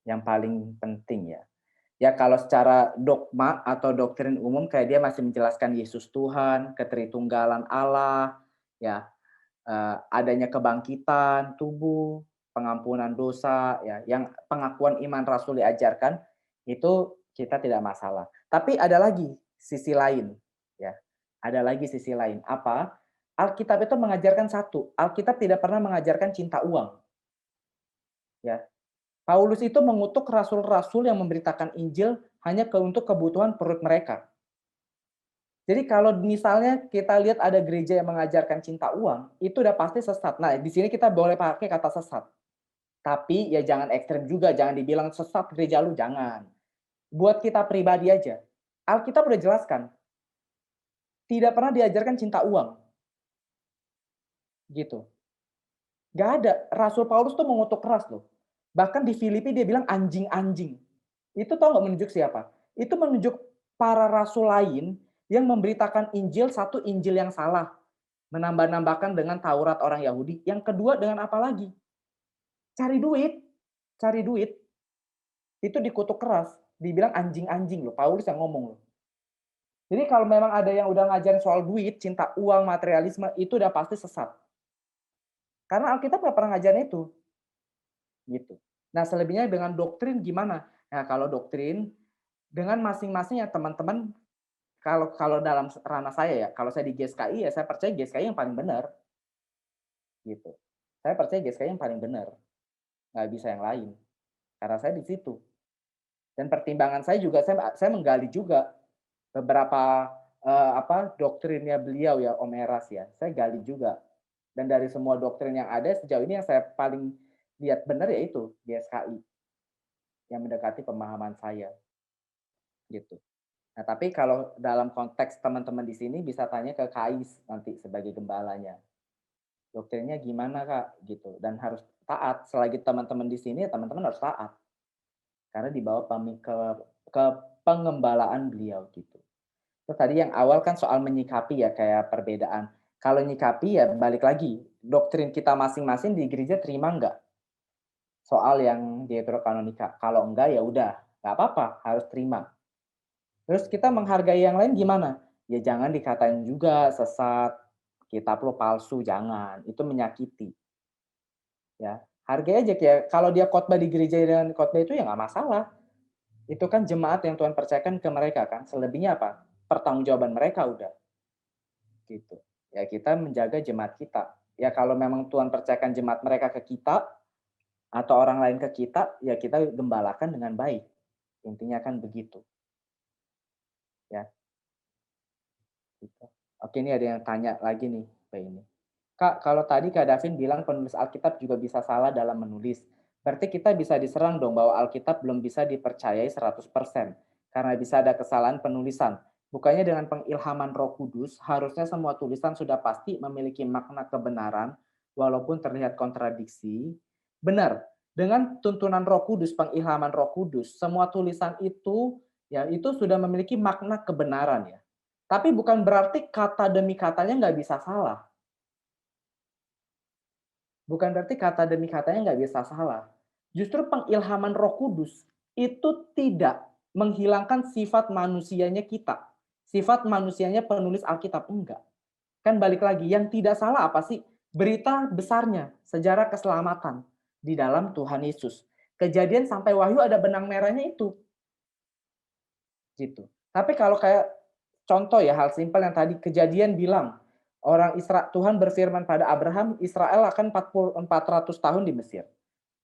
yang paling penting ya. Ya kalau secara dogma atau doktrin umum kayak dia masih menjelaskan Yesus Tuhan, ketritunggalan Allah, ya adanya kebangkitan tubuh, pengampunan dosa, ya yang pengakuan iman Rasul diajarkan itu kita tidak masalah. Tapi ada lagi sisi lain, ya. Ada lagi sisi lain. Apa? Alkitab itu mengajarkan satu. Alkitab tidak pernah mengajarkan cinta uang. Ya. Paulus itu mengutuk rasul-rasul yang memberitakan Injil hanya untuk kebutuhan perut mereka. Jadi kalau misalnya kita lihat ada gereja yang mengajarkan cinta uang, itu udah pasti sesat. Nah, di sini kita boleh pakai kata sesat. Tapi ya jangan ekstrem juga, jangan dibilang sesat gereja lu, jangan. Buat kita pribadi aja. Alkitab udah jelaskan, tidak pernah diajarkan cinta uang. Gitu. Gak ada. Rasul Paulus tuh mengutuk keras loh. Bahkan di Filipi dia bilang anjing-anjing. Itu tau nggak menunjuk siapa? Itu menunjuk para rasul lain yang memberitakan Injil, satu Injil yang salah. Menambah-nambahkan dengan Taurat orang Yahudi. Yang kedua dengan apa lagi? Cari duit. Cari duit. Itu dikutuk keras. Dibilang anjing-anjing loh. Paulus yang ngomong loh. Jadi kalau memang ada yang udah ngajarin soal duit, cinta uang, materialisme, itu udah pasti sesat. Karena Alkitab nggak pernah ngajarin itu. Gitu. Nah, selebihnya dengan doktrin gimana? Nah, kalau doktrin, dengan masing-masing ya teman-teman, kalau dalam ranah saya ya, kalau saya di GSKI ya saya percaya GSKI yang paling benar. Gitu. Saya percaya GSKI yang paling benar. Nggak bisa yang lain. Karena saya di situ. Dan pertimbangan saya juga, saya menggali juga beberapa doktrinnya beliau ya, Om Eras ya. Saya gali juga. Dan dari semua doktrin yang ada sejauh ini yang saya paling lihat benar yaitu GSKI yang mendekati pemahaman saya. Gitu. Nah, tapi kalau dalam konteks teman-teman di sini bisa tanya ke Kais nanti sebagai gembalanya. Doktrinnya gimana, Kak? Gitu. Dan harus taat. Selagi teman-teman di sini, teman-teman harus taat. Karena dibawa ke pengembalaan beliau gitu. Terus tadi yang awal kan soal menyikapi ya kayak perbedaan. Kalau nyikapi ya balik lagi, doktrin kita masing-masing di gereja terima enggak? Soal yang deuterokanonika. Kalau enggak ya udah, enggak apa-apa, harus terima. Terus kita menghargai yang lain gimana? Ya jangan dikatain juga sesat, kitab lo palsu, jangan. Itu menyakiti. Ya, hargai aja kayak kalau dia khotbah di gereja dan khotbah itu ya nggak masalah. Itu kan jemaat yang Tuhan percayakan ke mereka kan. Selebihnya apa? Pertanggungjawaban mereka udah. Gitu. Ya kita menjaga jemaat kita. Ya kalau memang Tuhan percayakan jemaat mereka ke kita atau orang lain ke kita, ya kita gembalakan dengan baik. Intinya kan begitu. Ya. Gitu. Oke, ini ada yang tanya lagi nih, Pak ini. Kak, kalau tadi Kak Davin bilang penulis Alkitab juga bisa salah dalam menulis. Berarti kita bisa diserang dong bahwa Alkitab belum bisa dipercayai 100%. Karena bisa ada kesalahan penulisan. Bukannya dengan pengilhaman Roh Kudus, harusnya semua tulisan sudah pasti memiliki makna kebenaran, walaupun terlihat kontradiksi. Benar, dengan tuntunan Roh Kudus, pengilhaman Roh Kudus, semua tulisan itu ya itu sudah memiliki makna kebenaran ya. Tapi bukan berarti kata demi katanya nggak bisa salah. Bukan berarti kata demi katanya nggak bisa salah. Justru pengilhaman Roh Kudus itu tidak menghilangkan sifat manusianya kita. Sifat manusianya penulis Alkitab, enggak. Kan balik lagi, yang tidak salah apa sih? Berita besarnya, sejarah keselamatan di dalam Tuhan Yesus. Kejadian sampai Wahyu ada benang merahnya itu. Gitu. Tapi kalau kayak contoh ya, hal simpel yang tadi Kejadian bilang, Tuhan berfirman pada Abraham, Israel akan 400 tahun di Mesir.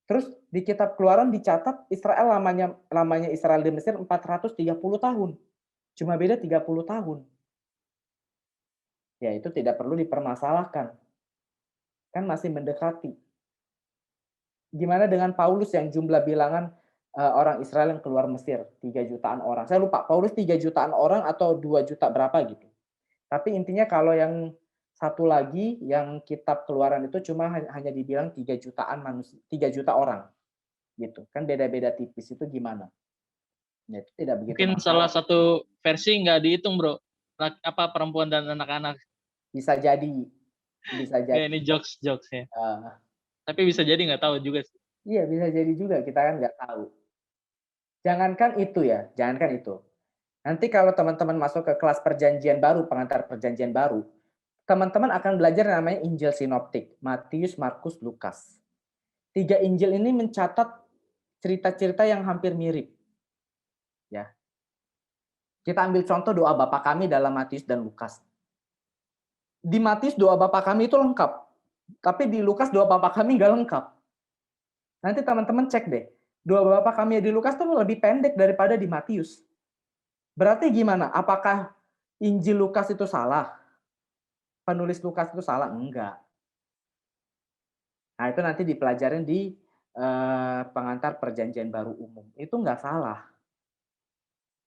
Terus di kitab Keluaran dicatat Israel lamanya Israel di Mesir 430 tahun. Cuma beda 30 tahun. Ya itu tidak perlu dipermasalahkan. Kan masih mendekati. Gimana dengan Paulus yang jumlah bilangan orang Israel yang keluar Mesir, 3 jutaan orang. Saya lupa, Paulus 3 jutaan orang atau 2 juta berapa gitu. Tapi intinya kalau yang Satu lagi yang kitab Keluaran itu cuma hanya dibilang 3 jutaan manusia, 3 juta orang gitu. Kan beda-beda tipis itu gimana? Ya, itu tidak begitu Mungkin salah satu versi nggak dihitung, Bro. Apa perempuan dan anak-anak. Bisa jadi, bisa Ya, jadi. ini jokes ya. Eh, Tapi bisa jadi nggak tahu juga sih. iya bisa jadi juga, kita kan nggak tahu. Jangankan itu ya, jangankan itu. Nanti kalau teman-teman masuk ke kelas perjanjian baru, pengantar perjanjian baru, teman-teman akan belajar yang namanya Injil sinoptik, Matius, Markus, Lukas. 3 Injil ini mencatat cerita-cerita yang hampir mirip. Ya. Kita ambil contoh doa Bapa kami dalam Matius dan Lukas. Di Matius doa Bapa kami itu lengkap, tapi di Lukas doa Bapa kami nggak lengkap. Nanti teman-teman cek deh, doa Bapa kami di Lukas tuh lebih pendek daripada di Matius. Berarti gimana? Apakah Injil Lukas itu salah? Penulis Lukas itu salah? Enggak. Nah, itu nanti dipelajarin di pengantar perjanjian baru umum. Itu enggak salah.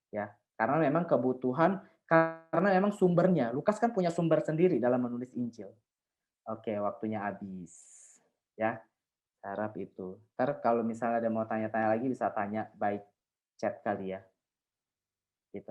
Ya, karena memang kebutuhan, karena memang sumbernya. Lukas kan punya sumber sendiri dalam menulis Injil. Oke, waktunya habis. Ya, harap itu. Ntar kalau misalnya ada mau tanya-tanya lagi bisa tanya by chat kali ya.